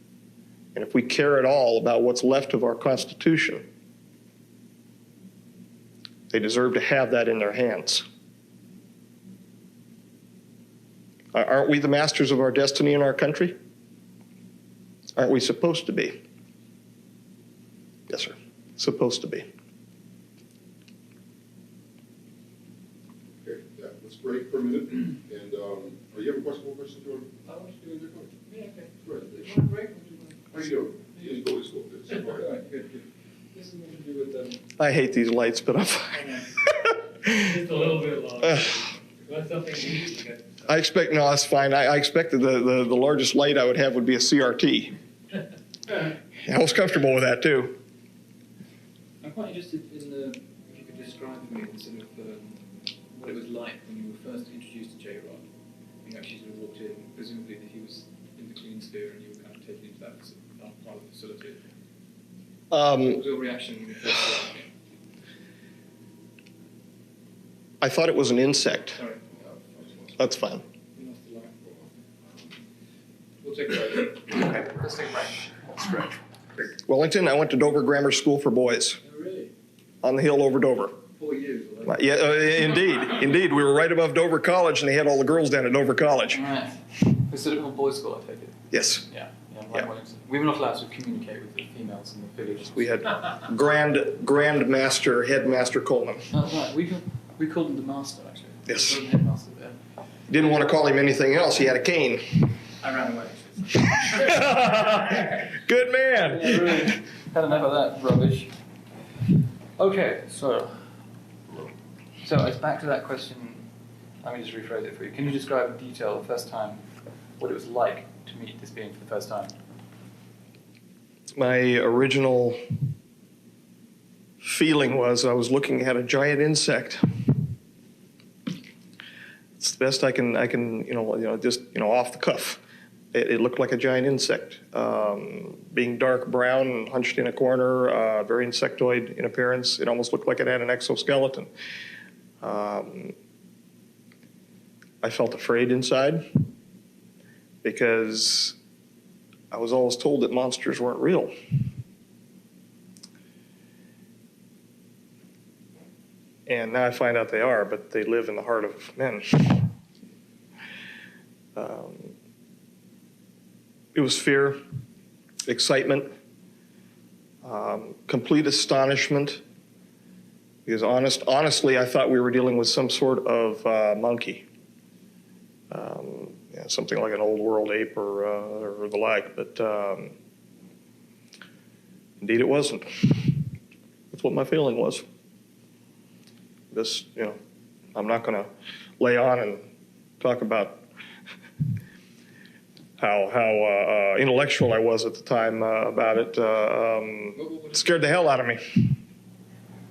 And if we care at all about what's left of our Constitution, they deserve to have that in their hands. Aren't we the masters of our destiny in our country? Aren't we supposed to be? Yes, sir. Supposed to be. Okay, yeah, let's break for a minute. And you have a question, Jordan? I want to do a recording. Yeah, okay. Right. You want a break? How you doing? You go to school. Good. So far. All right, good. This is nothing to do with I hate these lights, but I'm fine. Just a little bit longer. That's something we need to get. I expect, no, that's fine. I expected the largest light I would have would be a CRT. I was comfortable with that too. I'm quite interested in if you could describe for me sort of what it was like when you were first introduced to J-Rod. You actually sort of walked in, presumably that he was in the clean sphere and you were kind of taken into that part of the facility. What was your reaction when you first saw it? I thought it was an insect. Sorry. That's fine. We lost the line. We'll take a break. Okay, let's take a break. Stretch. Wellington, I went to Dover Grammar School for Boys Oh, really? on the hill over Dover. 4 years. Or Yeah, indeed. We were right above Dover College, and they had all the girls down at Dover College. Right. It's a little boys' school, I take it. Yes, Yeah. Yeah. Wellington. We were not allowed to communicate with the females in the village. we had Grand Master, Headmaster Coleman. Oh, right. We called him the master, actually. Yes. We called him headmaster there. Didn't want to call him anything else. He had a cane. I ran away. Good man. Yeah, really. Had enough of that rubbish. Okay, so it's back to that question. Let me just rephrase it for you. Can you describe in detail the first time, what it was like to meet this being for the first time? My original feeling was I was looking at a giant insect. It's the best I can just off the cuff. It looked like a giant insect, being dark brown and hunched in a corner, very insectoid in appearance. It almost looked like it had an exoskeleton. I felt afraid inside because I was always told that monsters weren't real. And now I find out they are, but they live in the heart of men. It was fear, excitement, complete astonishment, because honestly, I thought we were dealing with some sort of monkey, something like an old world ape or the like, but indeed it wasn't. That's what my feeling was. I'm not going to lay on and talk about how intellectual I was at the time about it. It scared the hell out of me.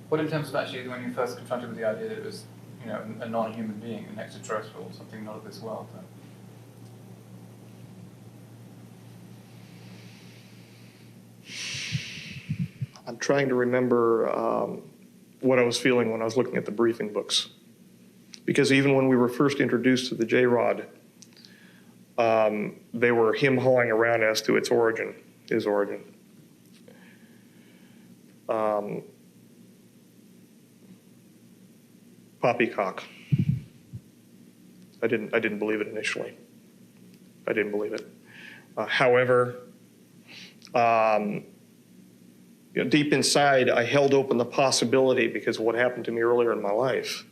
What in terms of actually when you first confronted with the idea that it was, a non-human being, an extraterrestrial, something not of this world? I'm trying to remember what I was feeling when I was looking at the briefing books. Because even when we were first introduced to the J-Rod, they were him-hawing around as to his origin. Poppycock. I didn't believe it initially. I didn't believe it. However, deep inside, I held open the possibility, because of what happened to me earlier in my life.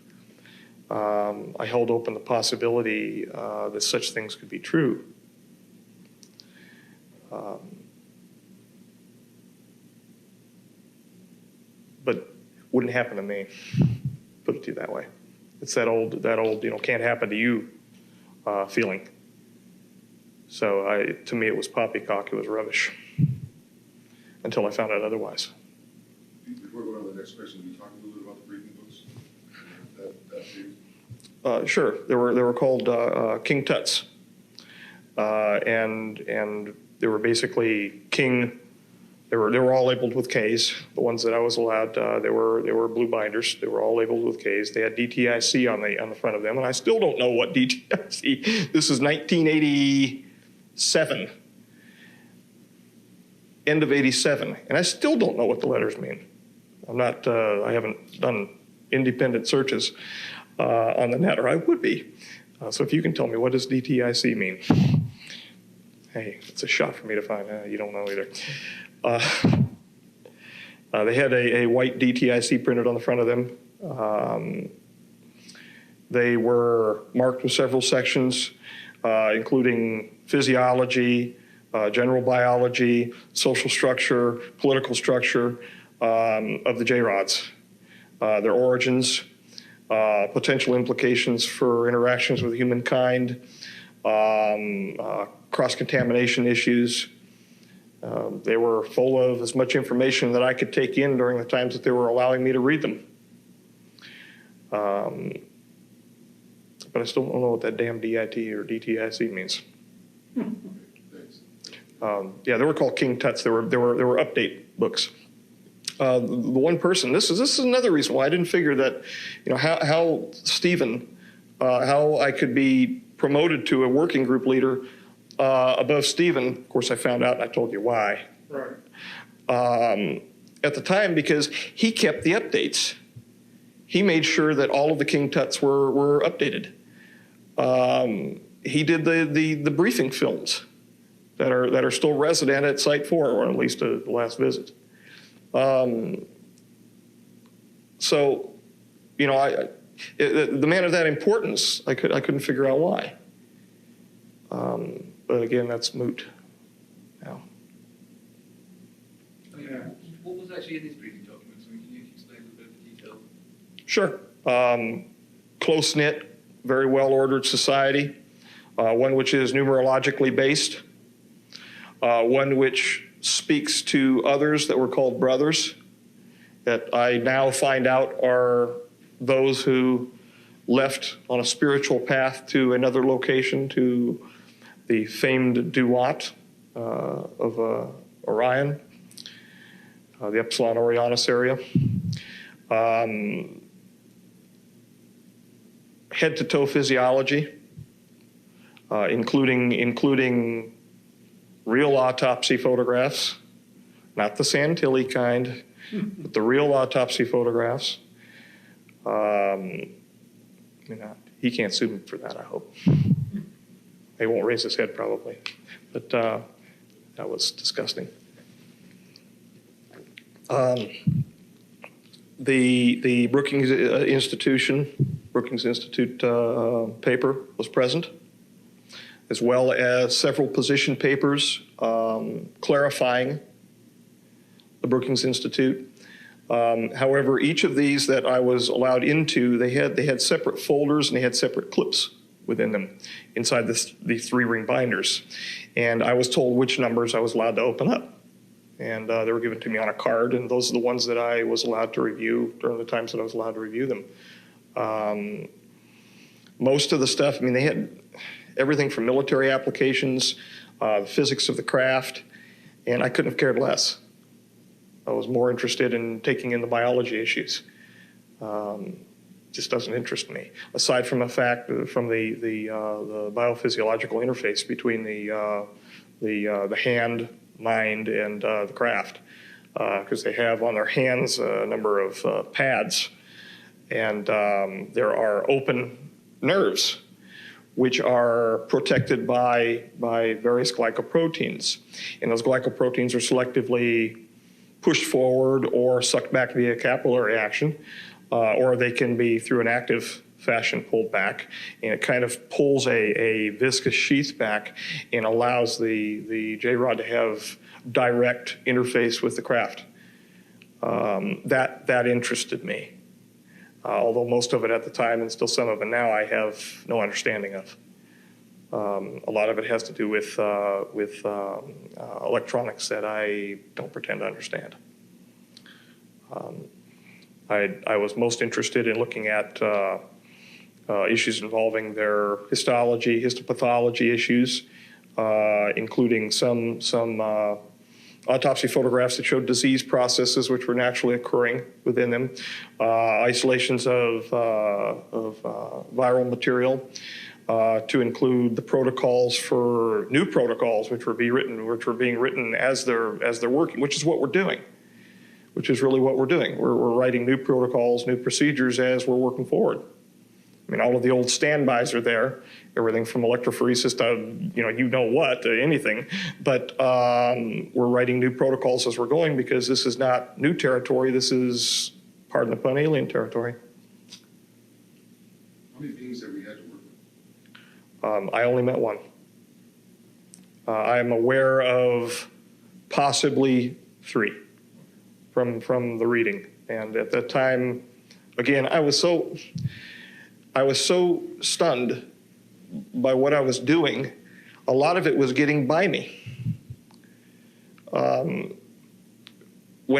I held open the possibility that such things could be true. But wouldn't happen to me, put it to you that way. It's that old, can't happen to you feeling. So to me, it was poppycock, it was rubbish, until I found out otherwise. Before going on to the next question, can you talk a little bit about the briefing books? That series? Sure. They were called King Tuts, and they were basically King. They were all labeled with K's. The ones that I was allowed, they were blue binders. They were all labeled with K's. They had DTIC on the front of them, and I still don't know what DTIC. This is 1987, end of '87, and I still don't know what the letters mean. I haven't done independent searches on the net, or I would be. So if you can tell me, what does DTIC mean? Hey, it's a shot for me to find. You don't know either. They had a white DTIC printed on the front of them. They were marked with several sections, including physiology, general biology, social structure, political structure of the J-Rods, their origins, potential implications for interactions with humankind, cross-contamination issues. They were full of as much information that I could take in during the times that they were allowing me to read them. But I still don't know what that damn DIT or DTIC means. Thanks. Yeah, they were called King Tuts. They were update books. the one person, this is another reason why I didn't figure that, how Stephen, how I could be promoted to a working group leader above Stephen. Of course, I found out and I told you why. Right. At the time, because he kept the updates. He made sure that all of the King Tuts were updated. He did the briefing films that are still resident at Site 4, or at least the last visit. So, the man of that importance, I couldn't figure out why. But again, that's moot now. What was actually in these briefing documents? I mean, can you explain a little bit of the detail? Sure. Close-knit, very well-ordered society, one which is numerologically based, one which speaks to others that were called brothers, that I now find out are those who left on a spiritual path to another location, to the famed U.A.P of Orion, the Epsilon Orionis area. Head-to-toe physiology, including real autopsy photographs, not the Santilli kind, but the real autopsy photographs. He can't sue me for that, I hope. He won't raise his head probably, but that was disgusting. The Brookings Institute paper was present, as well as several position papers clarifying the Brookings Institute. However, each of these that I was allowed into, they had separate folders and they had separate clips within them inside these 3-ring binders. And I was told which numbers I was allowed to open up. And they were given to me on a card, and those are the ones that I was allowed to review during the times that I was allowed to review them. Most of the stuff, they had everything from military applications, the physics of the craft, and I couldn't have cared less. I was more interested in taking in the biology issues. Just doesn't interest me. Aside from the fact from the biophysiological interface between the hand, mind, and the craft, because they have on their hands a number of pads, and there are open nerves which are protected by various glycoproteins, and those glycoproteins are selectively pushed forward or sucked back via capillary action, or they can be through an active fashion pulled back, and it kind of pulls a viscous sheath back and allows the J-rod to have direct interface with the craft. That interested me, although most of it at the time, and still some of it now, I have no understanding of. A lot of it has to do with electronics that I don't pretend to understand. I was most interested in looking at issues involving their histology, histopathology issues, including some autopsy photographs that showed disease processes which were naturally occurring within them, isolations of viral material, to include the protocols for new protocols which were being written as they're working, which is what we're doing. Which is really what we're doing. We're writing new protocols, new procedures as we're working forward. All of the old standbys are there, everything from electrophoresis to, anything. But we're writing new protocols as we're going, because this is not new territory. This is, pardon the pun, alien territory. How many beings have we had to work with? I only met one. I am aware of possibly 3. From the reading, and at that time, again, I was so stunned by what I was doing. A lot of it was getting by me. When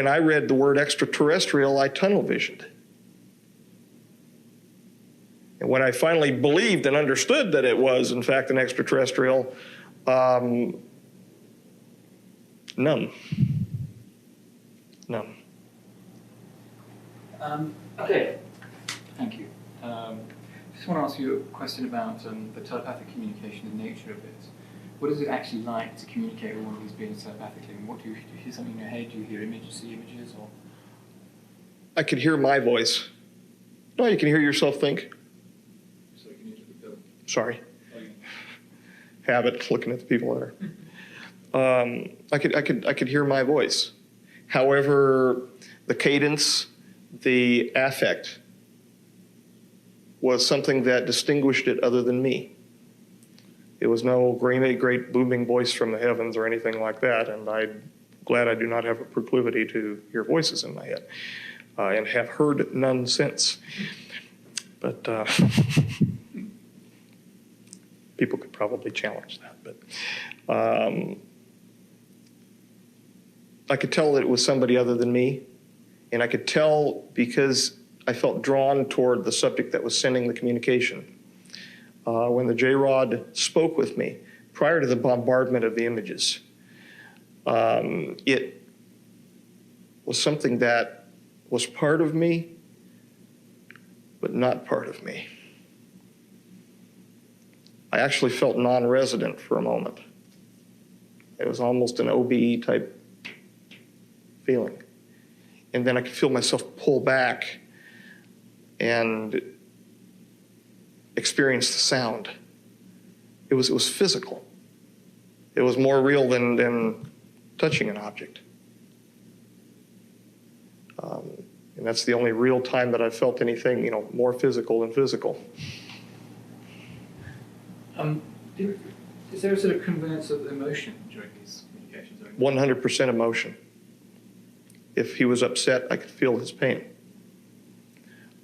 I read the word extraterrestrial, I tunnel visioned. And when I finally believed and understood that it was, in fact, an extraterrestrial, numb. Okay, thank you. Just want to ask you a question about the telepathic communication, the nature of it. What is it actually like to communicate with one of these beings telepathically? And what do you hear something in your head? Do you hear images, see images, or? I could hear my voice. No, you can hear yourself think. So you can use the film. Sorry. Habit, looking at the people there. I could hear my voice. However, the cadence, the affect was something that distinguished it other than me. It was no great booming voice from the heavens or anything like that, and I'm glad I do not have a proclivity to hear voices in my head, and have heard none since. But people could probably challenge that. But I could tell that it was somebody other than me, and I could tell because I felt drawn toward the subject that was sending the communication. When the J-Rod spoke with me, prior to the bombardment of the images, it was something that was part of me, but not part of me. I actually felt non-resident for a moment. It was almost an OBE type feeling. And then I could feel myself pull back and experience the sound. It was physical. It was more real than touching an object. And that's the only real time that I felt anything, more physical than physical. Is there a sort of conveyance of emotion during these communications? 100% emotion. If he was upset, I could feel his pain.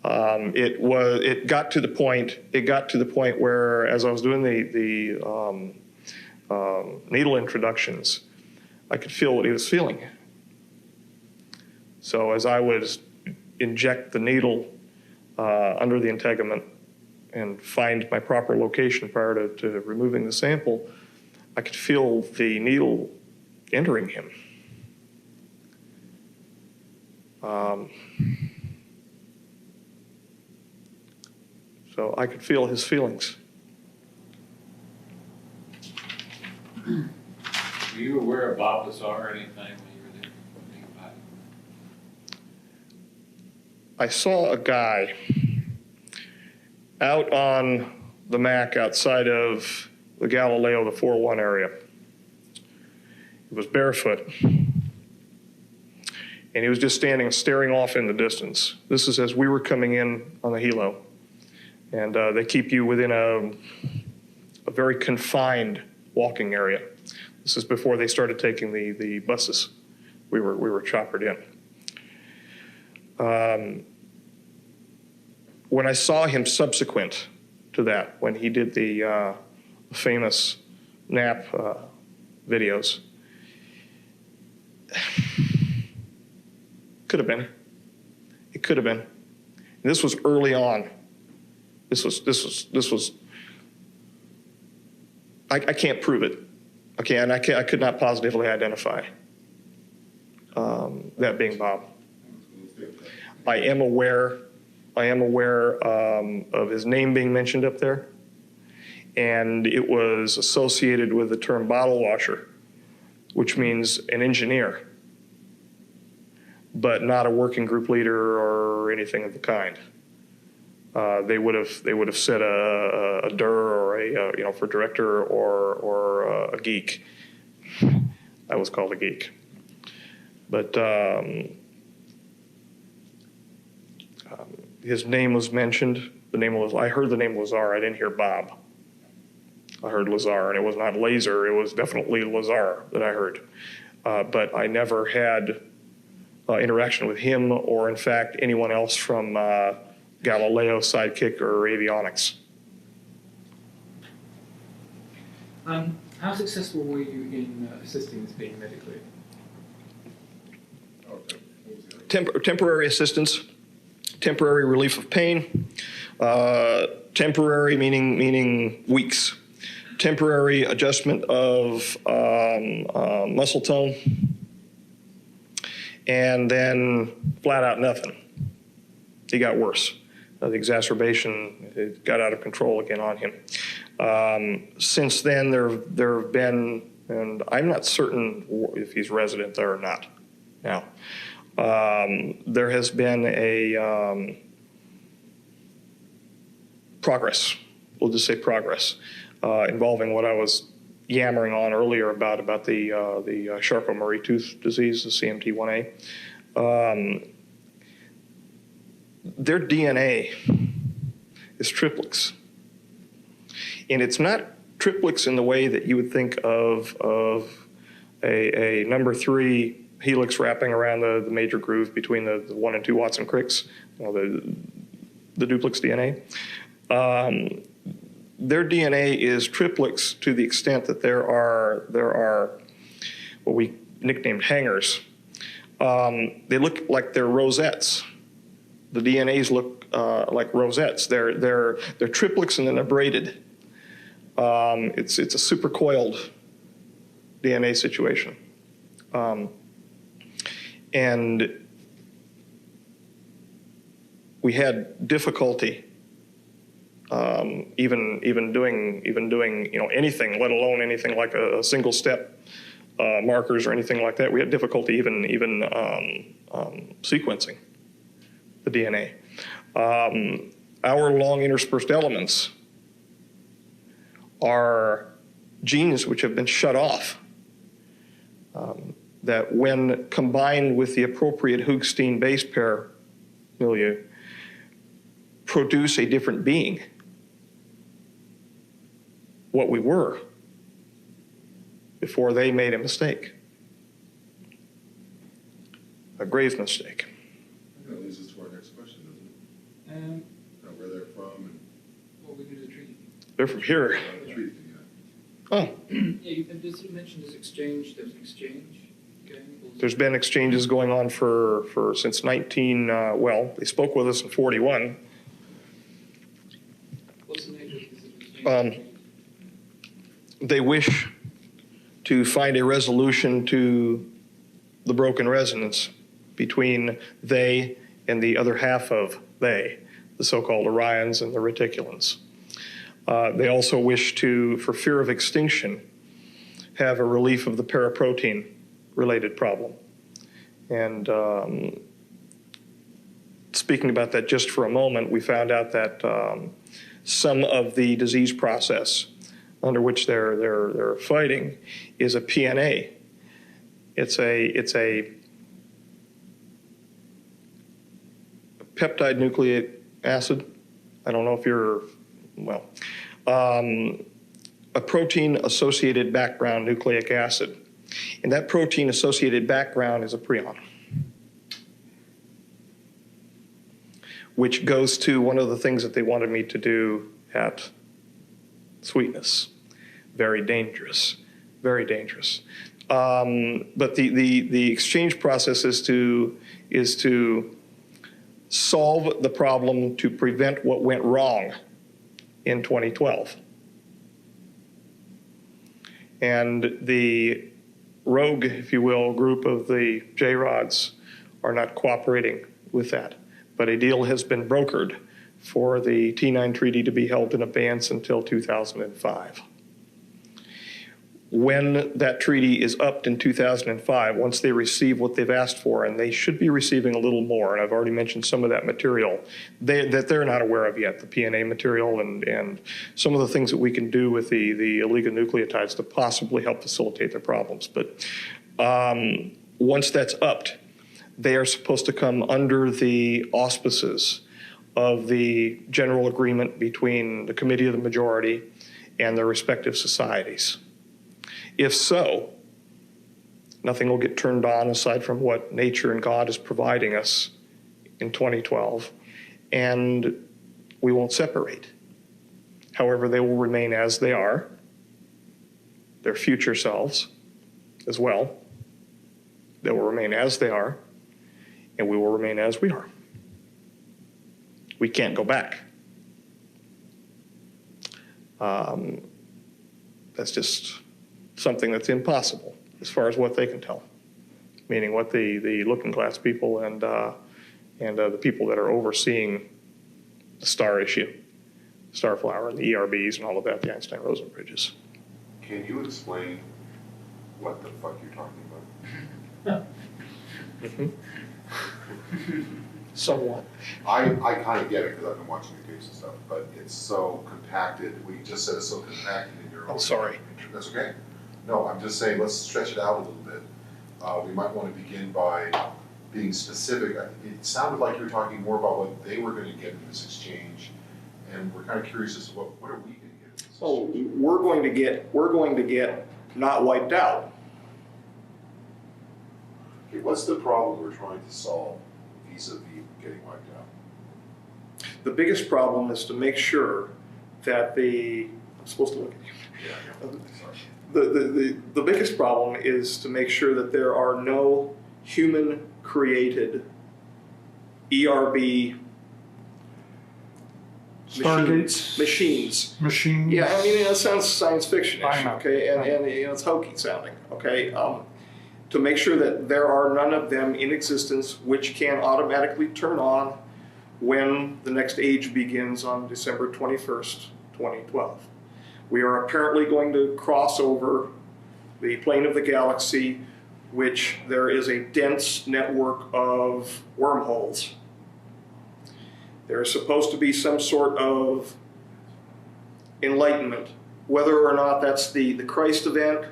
It got to the point where, as I was doing the needle introductions, I could feel what he was feeling. So as I would inject the needle under the integument and find my proper location prior to removing the sample, I could feel the needle entering him. So I could feel his feelings. Were you aware of Bob Lazar anytime when you were there? Think about it. I saw a guy out on the Mac outside of the Galileo, the 401 area. He was barefoot. And he was just standing, staring off in the distance. This is as we were coming in on the helo. And they keep you within a very confined walking area. This is before they started taking the buses. We were choppered in. When I saw him subsequent to that, when he did the famous nap videos, could have been. It could have been. And this was early on. This was. I can't prove it. Okay, and I could not positively identify that being Bob. I am aware of his name being mentioned up there, and it was associated with the term bottle washer, which means an engineer, but not a working group leader or anything of the kind. They would have said a DIR or a for director or a geek. I was called a geek, but his name was mentioned. I heard the name Lazar. I didn't hear Bob. I heard Lazar, and it was not Laser. It was definitely Lazar that I heard. But I never had interaction with him or, in fact, anyone else from Galileo, Sidekick, or Avionics. How successful were you in assisting this being medically? Temporary assistance, temporary relief of pain, temporary meaning weeks, temporary adjustment of muscle tone, and then flat out nothing. He got worse. The exacerbation, it got out of control again on him. Since then, there have been, and I'm not certain if he's resident there or not now, there has been a progress, we'll just say progress, involving what I was yammering on earlier about the Charcot-Marie Tooth disease, the CMT1A. Their DNA is triplex. And it's not triplex in the way that you would think of a number 3 helix wrapping around the major groove between the 1 and 2 Watson Cricks, the duplex DNA. Their DNA is triplex to the extent that there are what we nicknamed hangers. They look like they're rosettes. The DNAs look like rosettes. They're triplex and then they're braided. It's a supercoiled DNA situation. And we had difficulty even doing anything, let alone anything like a single step markers or anything like that. We had difficulty even sequencing the DNA. Our long interspersed elements are genes which have been shut off, that when combined with the appropriate Hoogsteen base pair milieu, produce a different being. What we were before they made a mistake. A grave mistake. That leads us to our next question, doesn't it? Where they're from and What we do to the treaty. They're from here. the treaty thing, Oh, Yeah, you mentioned this exchange. There was an exchange going. there's been exchanges going on for since they spoke with us in 41. What's the nature of this exchange? They wish to find a resolution to the broken resonance between they and the other half of they, the so-called Orions and the Reticulans. They also wish to, for fear of extinction, have a relief of the paraprotein-related problem. And speaking about that just for a moment, we found out that some of the disease process under which they're fighting is a PNA. It's a peptide nucleic acid. I don't know if you're, a protein-associated background nucleic acid. And that protein-associated background is a prion, which goes to one of the things that they wanted me to do at Sweetness. Very dangerous, very dangerous. But the exchange process is to solve the problem to prevent what went wrong in 2012. And the rogue, if you will, group of the J-Rods are not cooperating with that. But a deal has been brokered for the T9 treaty to be held in abeyance until 2005. When that treaty is upped in 2005, once they receive what they've asked for, and they should be receiving a little more, and I've already mentioned some of that material that they're not aware of yet, the PNA material and some of the things that we can do with the oligonucleotides to possibly help facilitate their problems. But once that's upped, they are supposed to come under the auspices of the general agreement between the Committee of the Majority and their respective societies. If so, nothing will get turned on aside from what nature and God is providing us in 2012, and we won't separate. However, they will remain as they are, their future selves as well. They will remain as they are, and we will remain as we are. We can't go back. That's just something that's impossible as far as what they can tell, meaning what the looking glass people and and the people that are overseeing the star issue, Starflower and the ERBs and all of that, the Einstein-Rosen bridges. Can you explain what the fuck you're talking about? Somewhat. I kind of get it because I've been watching the tapes and stuff, but it's so compacted. We just said it's so compacted in your own. I'm sorry. That's okay. No, I'm just saying, let's stretch it out a little bit. We might want to begin by being specific. It sounded like you were talking more about what they were going to get in this exchange, and we're kind of curious as to what are we going to get in this exchange? Oh, we're going to get not wiped out. Okay, what's the problem we're trying to solve vis-a-vis getting wiped out? The biggest problem is to make sure that I'm supposed to look at you. Yeah, sorry. The biggest problem is to make sure that there are no human-created ERB Stargates. machines. Yeah, I mean, that sounds science fiction-ish, okay, and it's hokey sounding, okay? To make sure that there are none of them in existence which can automatically turn on when the next age begins on December 21st, 2012. We are apparently going to cross over the plane of the galaxy, which there is a dense network of wormholes. There is supposed to be some sort of enlightenment, whether or not that's the Christ event,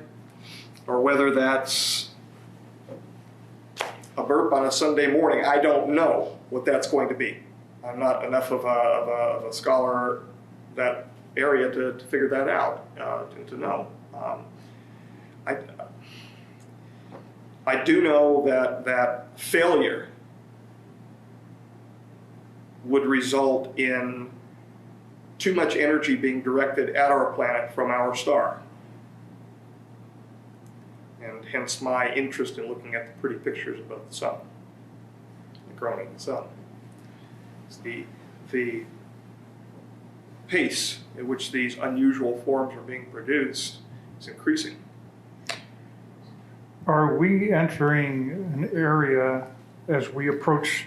or whether that's a burp on a Sunday morning. I don't know what that's going to be. I'm not enough of a scholar that area to figure that out, to know. I do know that failure would result in too much energy being directed at our planet from our star. And hence my interest in looking at the pretty pictures above the sun, the corona of the sun. It's the pace at which these unusual forms are being produced is increasing. Are we entering an area as we approach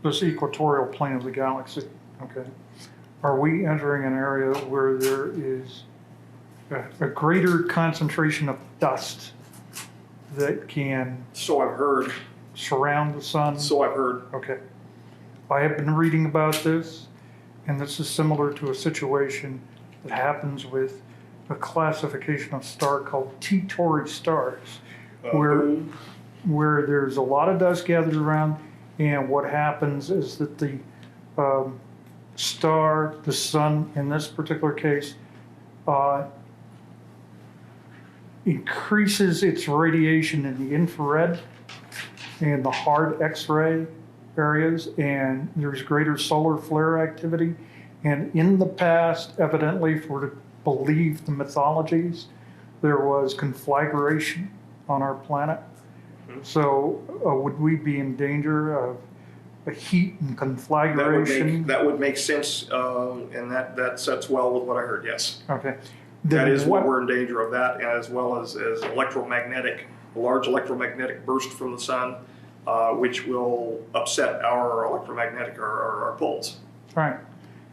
this equatorial plane of the galaxy? Okay. Are we entering an area where there is a greater concentration of dust that can So I've heard. surround the sun? So I've heard. Okay. I have been reading about this, and this is similar to a situation that happens with a classification of star called T-Tauri stars, where there's a lot of dust gathered around, and what happens is that the star, the sun in this particular case, increases its radiation in the infrared and the hard X-ray areas, and there's greater solar flare activity. And in the past, evidently, if we're to believe the mythologies, there was conflagration on our planet. So would we be in danger of a heat and conflagration? That would make sense, and that sets well with what I heard, yes. Okay. That is what we're in danger of, that, as well as a large electromagnetic burst from the sun, which will upset our electromagnetic, our poles. Right.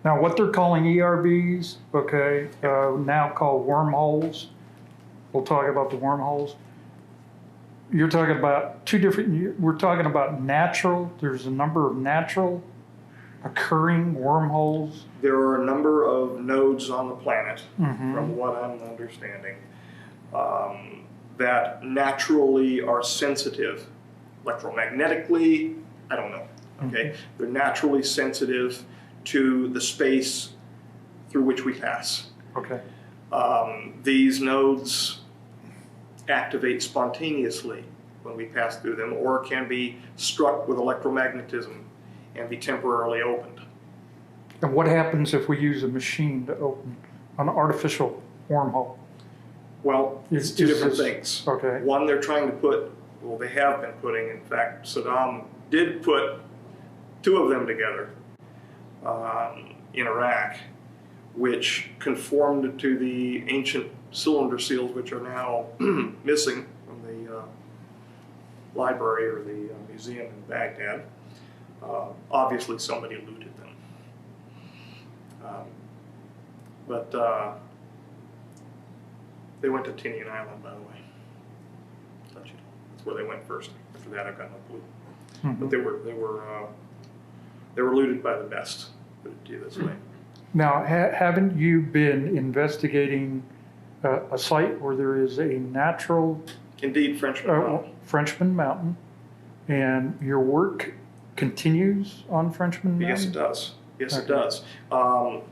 Now, what they're calling ERBs, okay, now called wormholes. We'll talk about the wormholes. You're talking about we're talking about natural, there's a number of natural occurring wormholes. There are a number of nodes on the planet, from what I'm understanding, that naturally are sensitive electromagnetically. I don't know. Okay, they're naturally sensitive to the space through which we pass. Okay. These nodes activate spontaneously when we pass through them, or can be struck with electromagnetism and be temporarily opened. And what happens if we use a machine to open an artificial wormhole? Well, it's two different things. Okay. One, they're trying to put, well, they have been putting, in fact, Saddam did put two of them together in Iraq, which conformed to the ancient cylinder seals, which are now missing from the library or the museum in Baghdad. Obviously, somebody looted them. But they went to Tinian Island, by the way. That's where they went first. After that, I've got no clue. But they were looted by the best. Put it to you this way. Now, haven't you been investigating a site where there is a natural Indeed, Frenchman Mountain. Frenchman Mountain, and your work continues on Frenchman Mountain? Yes, it does. Yes, Okay. it does. Our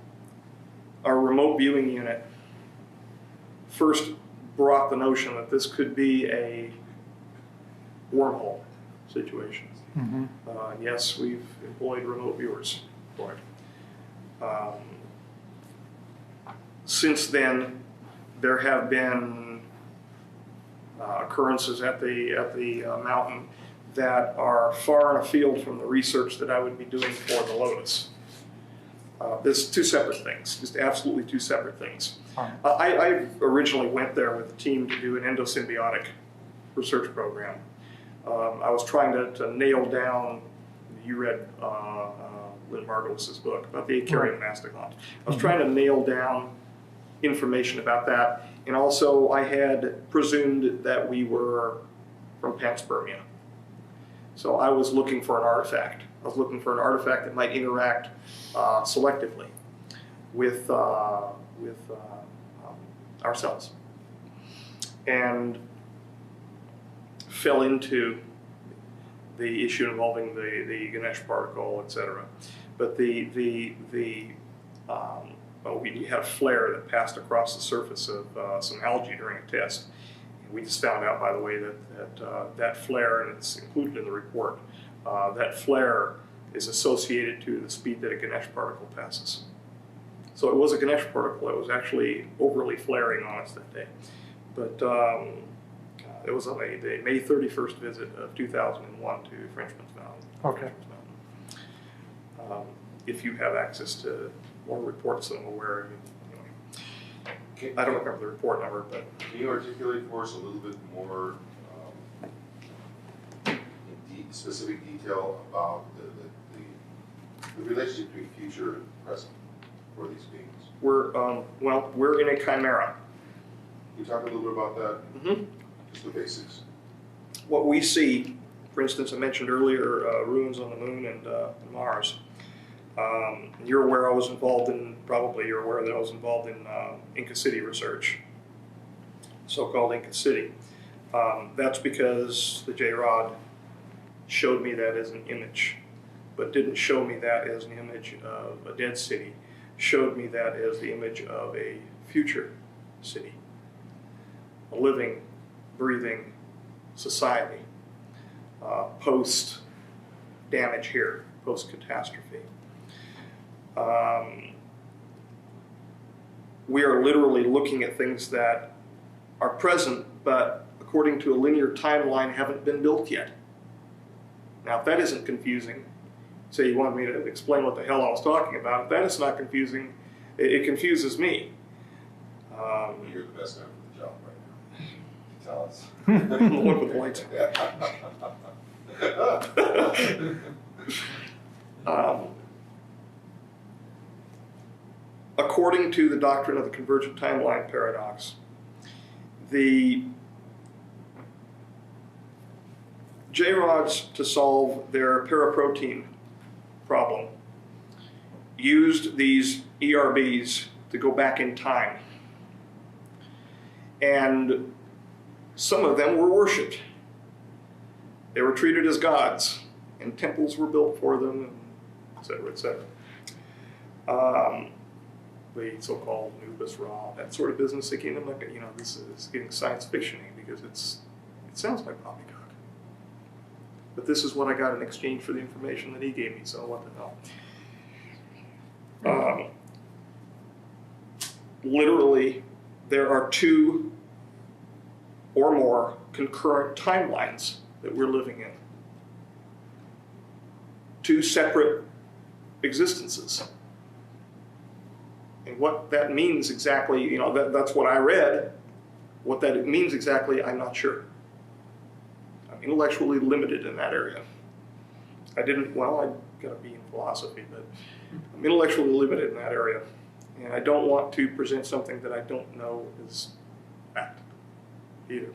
remote viewing unit first brought the notion that this could be a wormhole situation. Yes, we've employed remote viewers for it. Since then, there have been occurrences at the mountain that are far and afield from the research that I would be doing for the Lotus. There's two separate things, just absolutely two separate things. I originally went there with a team to do an endosymbiotic research program. I was trying to nail down, you read Lynn Margulis's book about the Acarian mastodon. I was trying to nail down information about that, and also I had presumed that we were from panspermia. So I was looking for an artifact. I was looking for an artifact that might interact selectively with ourselves, and fell into the issue involving the Ganesh particle, etc. But we had a flare that passed across the surface of some algae during a test. And we just found out, by the way, that flare, and it's included in the report, that flare is associated to the speed that a Ganesh particle passes. So it was a Ganesh particle. It was actually overly flaring on us that day. But it was on the May 31st visit of 2001 to Frenchman's Mountain. Okay. If you have access to more reports than I'm aware of, anyway. I don't remember the report number, but. Can you articulate for us a little bit more in specific detail about the relationship between future and present for these beings? We're in a chimera. Can you talk a little bit about that? Mm-hmm. Just the basics. What we see, for instance, I mentioned earlier ruins on the moon and Mars. You're aware I was involved in, probably you're aware that I was involved in Inca City research, so-called Inca City. That's because the J-Rod showed me that as an image, but didn't show me that as an image of a dead city, showed me that as the image of a future city, a living, breathing society, post-damage here, post-catastrophe. We are literally looking at things that are present, but according to a linear timeline, haven't been built yet. Now, if that isn't confusing, say you want me to explain what the hell I was talking about, if that is not confusing, it confuses me. You're the best guy for the job right now. Tell us. Look with lights. According to the doctrine of the convergent timeline paradox, the J-rods, to solve their paraprotein problem, used these ERBs to go back in time. And some of them were worshipped. They were treated as gods, and temples were built for them, et cetera, et cetera. The so-called Nubis Ra, that sort of business. Again, I'm not gonna, this is getting science fiction-y because it sounds like poppycock. But this is what I got in exchange for the information that he gave me, so what the hell. Literally, there are two or more concurrent timelines that we're living in. Two separate existences. And what that means exactly, that's what I read. What that means exactly, I'm not sure. I'm intellectually limited in that area. I got a B in philosophy, but I'm intellectually limited in that area. And I don't want to present something that I don't know is fact either.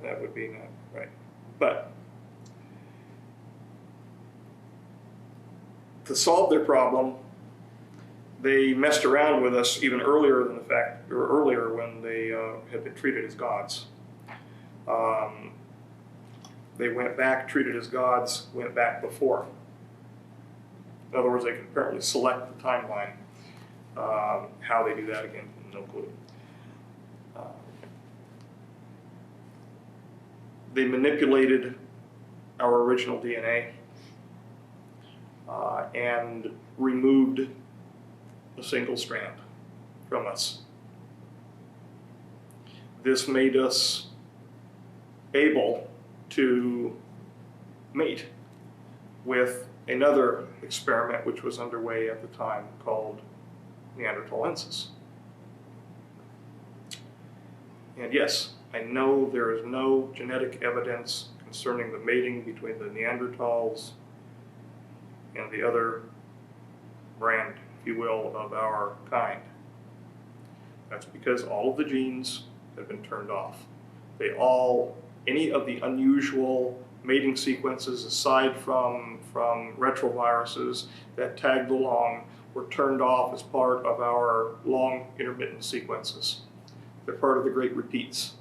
That would be not right. But to solve their problem, they messed around with us even earlier than earlier when they had been treated as gods. They went back, treated as gods, went back before. In other words, they can apparently select the timeline. How they do that, again, no clue. They manipulated our original DNA and removed a single strand from us. This made us able to mate with another experiment which was underway at the time called Neanderthalensis. And yes, I know there is no genetic evidence concerning the mating between the Neanderthals and the other brand, if you will, of our kind. That's because all of the genes have been turned off. Any of the unusual mating sequences aside from retroviruses that tagged along were turned off as part of our long intermittent sequences. They're part of the great repeats.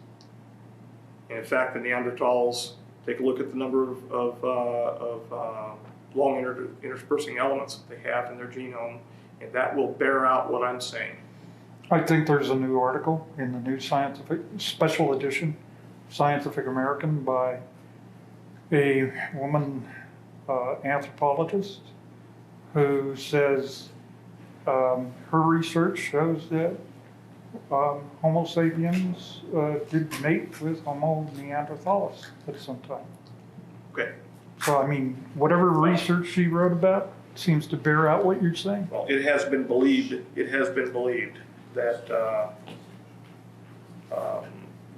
And in fact, the Neanderthals, take a look at the number of long interspersing elements that they have in their genome, and that will bear out what I'm saying. I think there's a new article in the new scientific special edition, Scientific American, by a woman anthropologist who says her research shows that Homo sapiens did mate with Homo neanderthalis at some time. Okay. So, I mean, whatever research she wrote about seems to bear out what you're saying. Well, it has been believed that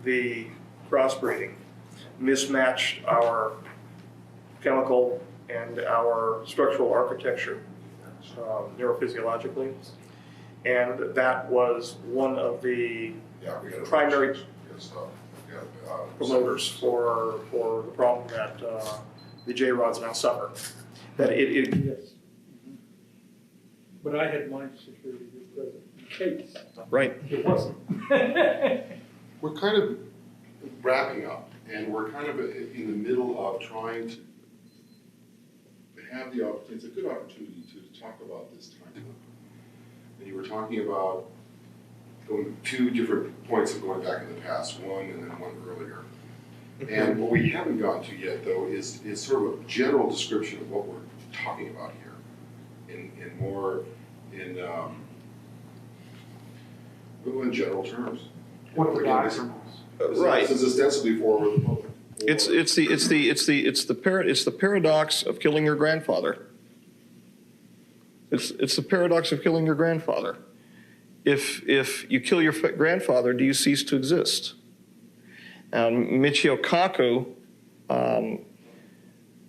the crossbreeding mismatched our chemical and our structural architecture neurophysiologically, and that was one of the primary promoters for the problem that the J-rods now suffer. That Yes. But I had mine security because in case right. it wasn't. We're kind of wrapping up, and we're kind of in the middle of trying to have the opportunity. It's a good opportunity to talk about this time. And you were talking about going two different points of going back in the past, one and then one earlier. And what we haven't gotten to yet, though, is sort of a general description of what we're talking about here, in general terms. What the doctor Right. This is ostensibly for the public. It's the paradox of killing your grandfather. It's the paradox of killing your grandfather. If you kill your grandfather, do you cease to exist? Michio Kaku,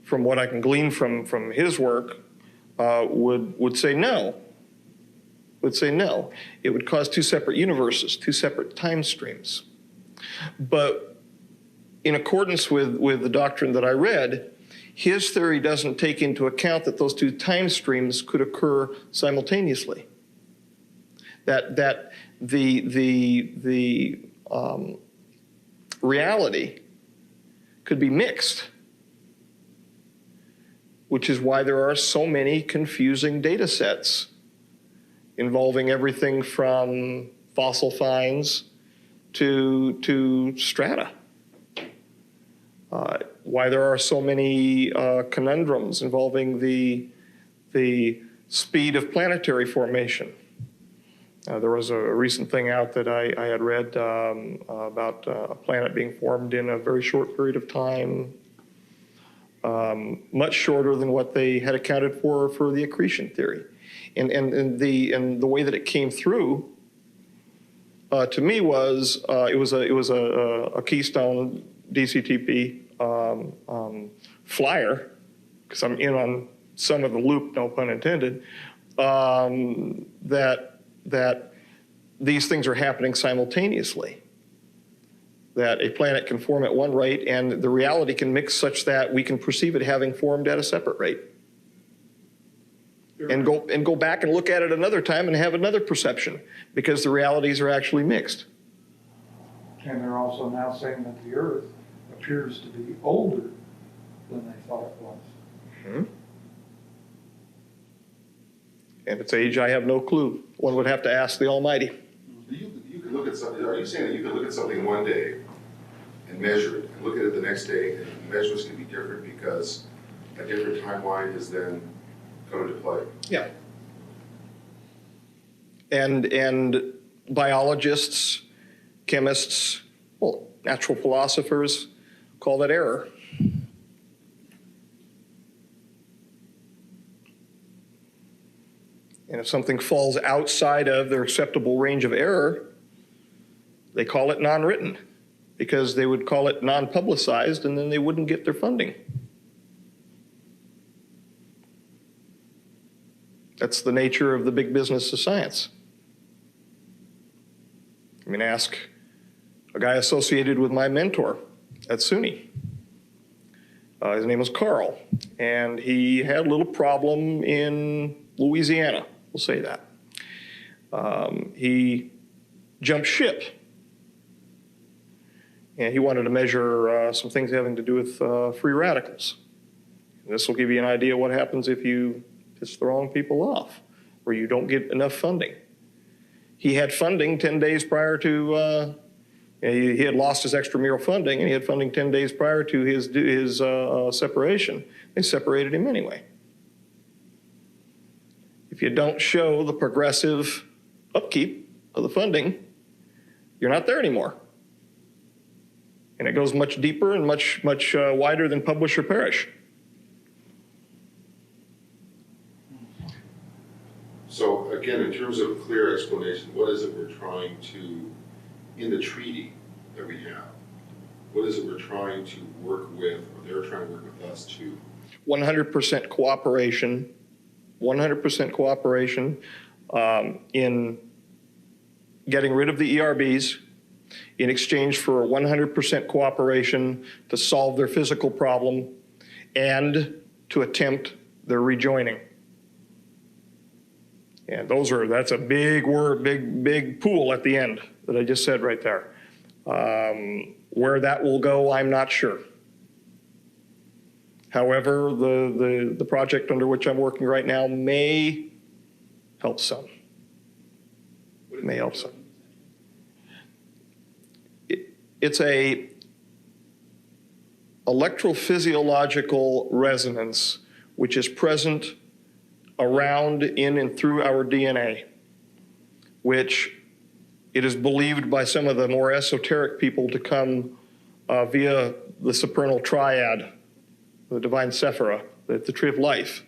from what I can glean from his work, would say no. Would say no. It would cause two separate universes, two separate time streams. But in accordance with the doctrine that I read, his theory doesn't take into account that those two time streams could occur simultaneously. That the reality could be mixed, which is why there are so many confusing data sets involving everything from fossil finds to strata. Why there are so many conundrums involving the speed of planetary formation. There was a recent thing out that I had read about a planet being formed in a very short period of time, much shorter than what they had accounted for the accretion theory. And the way that it came through to me was it was a keystone DCTP flyer, because I'm in on some of the loop, no pun intended, that these things are happening simultaneously. That a planet can form at one rate and the reality can mix such that we can perceive it having formed at a separate rate. And go back and look at it another time and have another perception because the realities are actually mixed. And they're also now saying that the Earth appears to be older than they thought it was. Mm-hmm. And its age, I have no clue. One would have to ask the Almighty. You could look at something, are you saying that you could look at something one day and measure it, and look at it the next day, and the measurements can be different because a different timeline is then come into play? Yeah. And biologists, chemists, well, natural philosophers call that error. And if something falls outside of their acceptable range of error, they call it non-written because they would call it non-publicized and then they wouldn't get their funding. That's the nature of the big business of science. I mean, ask a guy associated with my mentor at SUNY. His name was Carl, and he had a little problem in Louisiana, we'll say that. He jumped ship, and he wanted to measure some things having to do with free radicals. And this will give you an idea what happens if you piss the wrong people off, or you don't get enough funding. He had funding 10 days prior to, he had lost his extramural funding, and he had funding 10 days prior to his separation. They separated him anyway. If you don't show the progressive upkeep of the funding, you're not there anymore. And it goes much deeper and much wider than publish or perish. So again, in terms of a clear explanation, what is it we're trying to, in the treaty that we have, what is it we're trying to work with, or they're trying to work with us to? 100% cooperation, 100% cooperation in getting rid of the ERBs in exchange for 100% cooperation to solve their physical problem and to attempt their rejoining. And that's a big word, big pool at the end that I just said right there. Where that will go, I'm not sure. However, the project under which I'm working right now may help some. May help some. It's a electrophysiological resonance which is present around, in, and through our DNA, which it is believed by some of the more esoteric people to come via the supernal triad, the divine Sephira, the tree of life,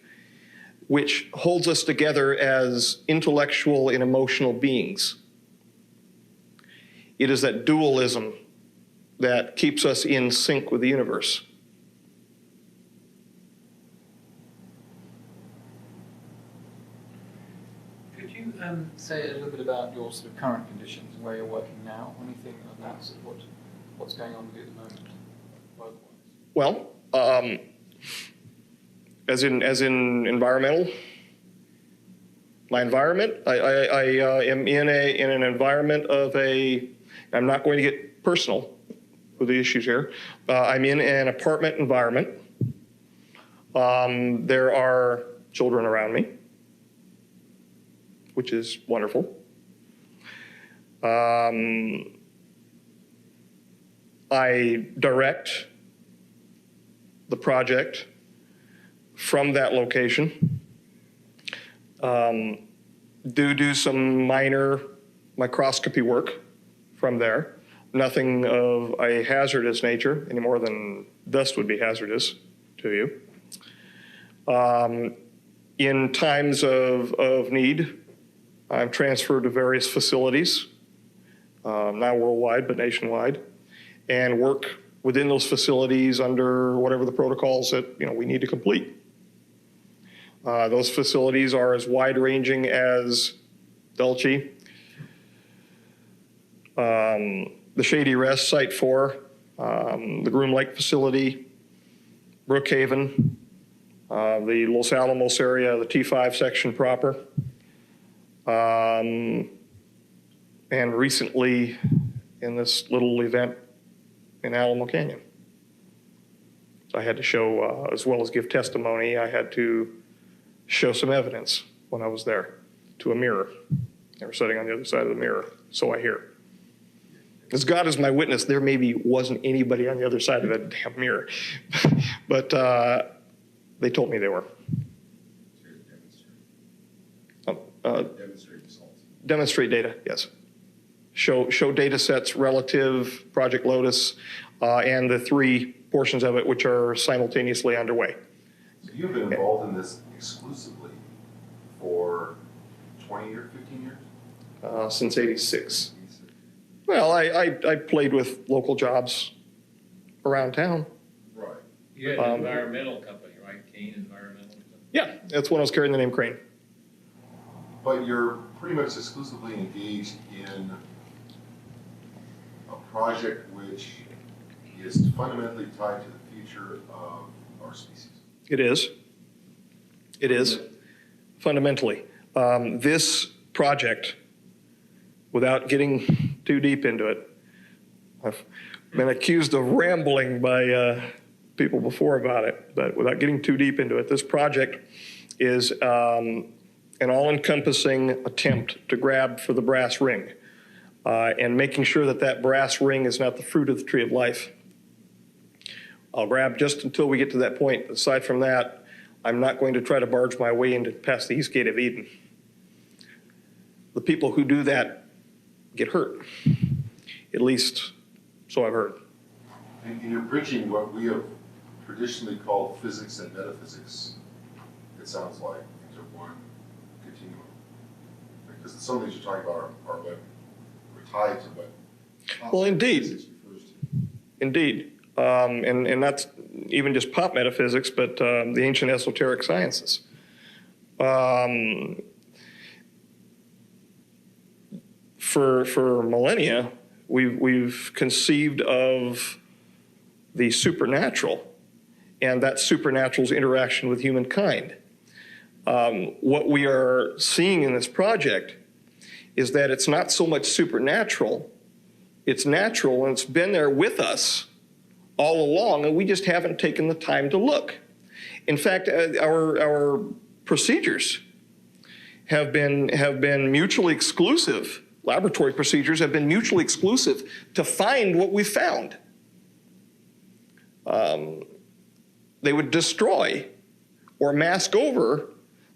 which holds us together as intellectual and emotional beings. It is that dualism that keeps us in sync with the universe. Could you say a little bit about your sort of current conditions and where you're working now? Anything on that, sort of what's going on with you at the moment, work-wise? Well, as in environmental, my environment, I am in an environment of I'm not going to get personal with the issues here. I'm in an apartment environment. There are children around me, which is wonderful. I direct the project from that location. Do some minor microscopy work from there. Nothing of a hazardous nature, any more than dust would be hazardous to you. In times of need, I'm transferred to various facilities, not worldwide, but nationwide, and work within those facilities under whatever the protocols that, you know, we need to complete. Those facilities are as wide-ranging as Dulce, the Shady Rest, Site 4, the Groom Lake facility, Brookhaven, the Los Alamos area, the T5 section proper, and recently in this little event in Alamo Canyon. So I had to show, as well as give testimony, I had to show some evidence when I was there to a mirror. They were sitting on the other side of the mirror, so I hear. As God is my witness, there maybe wasn't anybody on the other side of that damn mirror. But they told me they were. Demonstrate results. Demonstrate data, yes. Show data sets relative, Project Lotus, and the 3 portions of it which are simultaneously underway. So you've been involved in this exclusively for 20 years, 15 years? Since '86. Well, I played with local jobs around town. Right. You had an environmental company, right? Kane Environmental? Yeah, that's when I was carrying the name Crane. But you're pretty much exclusively engaged in a project which is fundamentally tied to the future of our species. It is. It is, fundamentally. This project, without getting too deep into it, I've been accused of rambling by people before about it, but without getting too deep into it, this project is an all-encompassing attempt to grab for the brass ring and making sure that that brass ring is not the fruit of the tree of life. I'll grab just until we get to that point. Aside from that, I'm not going to try to barge my way into past the east gate of Eden. The people who do that get hurt, at least so I've heard. And you're bridging what we have traditionally called physics and metaphysics, it sounds like, into one continuum. Because some of these you're talking about are what we're tied to what Well, indeed. physics refers to. Indeed. And that's even just pop metaphysics, but the ancient esoteric sciences. For millennia, we've conceived of the supernatural and that supernatural's interaction with humankind. What we are seeing in this project is that it's not so much supernatural, it's natural, and it's been there with us all along, and we just haven't taken the time to look. In fact, our procedures have been mutually exclusive. Laboratory procedures have been mutually exclusive to find what we found. They would destroy or mask over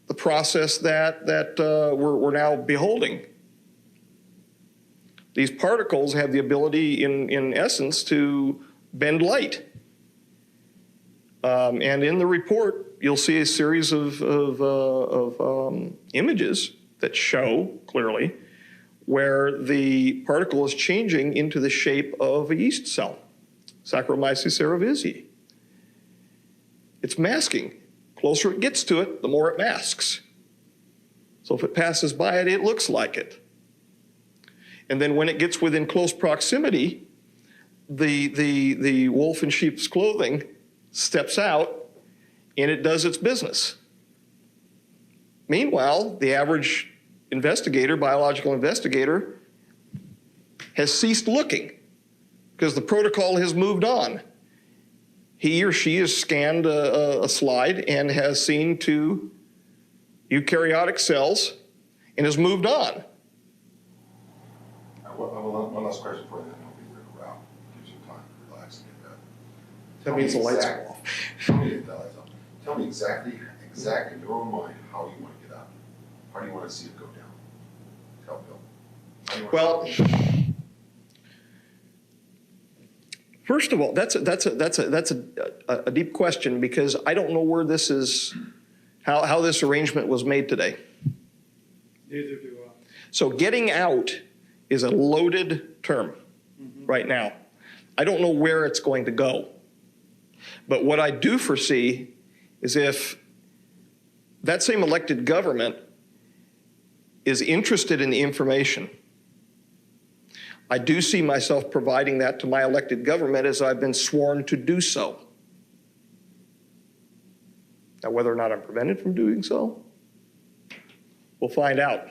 the process that we're now beholding. These particles have the ability, in essence, to bend light. And in the report, you'll see a series of images that show clearly where the particle is changing into the shape of a yeast cell, Saccharomyces cerevisiae. It's masking. Closer it gets to it, the more it masks. So if it passes by it, it looks like it. And then when it gets within close proximity, the wolf in sheep's clothing steps out and it does its business. Meanwhile, the average investigator, biological investigator, has ceased looking because the protocol has moved on. He or she has scanned a slide and has seen 2 eukaryotic cells and has moved on. One last question for you, then I'll be there around. Gives you time to relax and get that. That means the lights are off. Tell me exactly in your own mind how you want to get out. How do you want to see it go down? Tell Bill. How do you want to see it go down? First of all, that's a deep question because I don't know where this is, how this arrangement was made today. Neither do I. So getting out is a loaded term right now. I don't know where it's going to go. But what I do foresee is if that same elected government is interested in the information, I do see myself providing that to my elected government as I've been sworn to do so. Now, whether or not I'm prevented from doing so, we'll find out.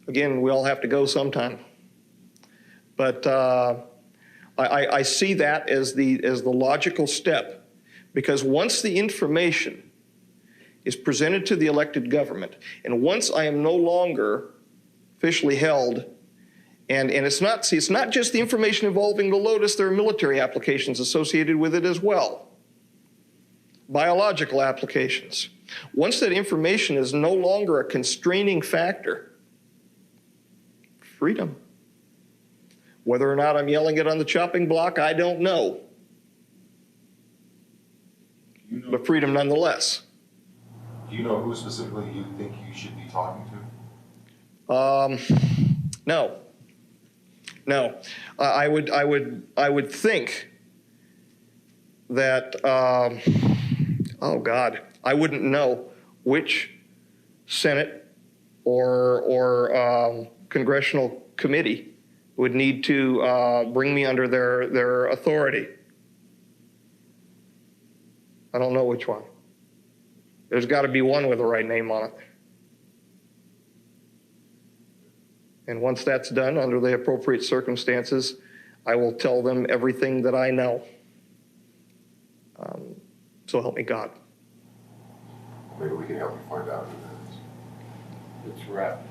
Again, we all have to go sometime. But I see that as the logical step, because once the information is presented to the elected government, and once I am no longer officially held, and it's not just the information involving the Lotus, there are military applications associated with it as well, biological applications. Once that information is no longer a constraining factor, freedom. Whether or not I'm yelling it on the chopping block, I don't know. But freedom nonetheless. Do you know who specifically you think you should be talking to? No. No. I would think that, oh God, I wouldn't know which Senate or congressional committee would need to bring me under their authority. I don't know which one. There's got to be one with the right name on it. And once that's done, under the appropriate circumstances, I will tell them everything that I know. So help me God. Maybe we can help you find out who that is. Let's wrap.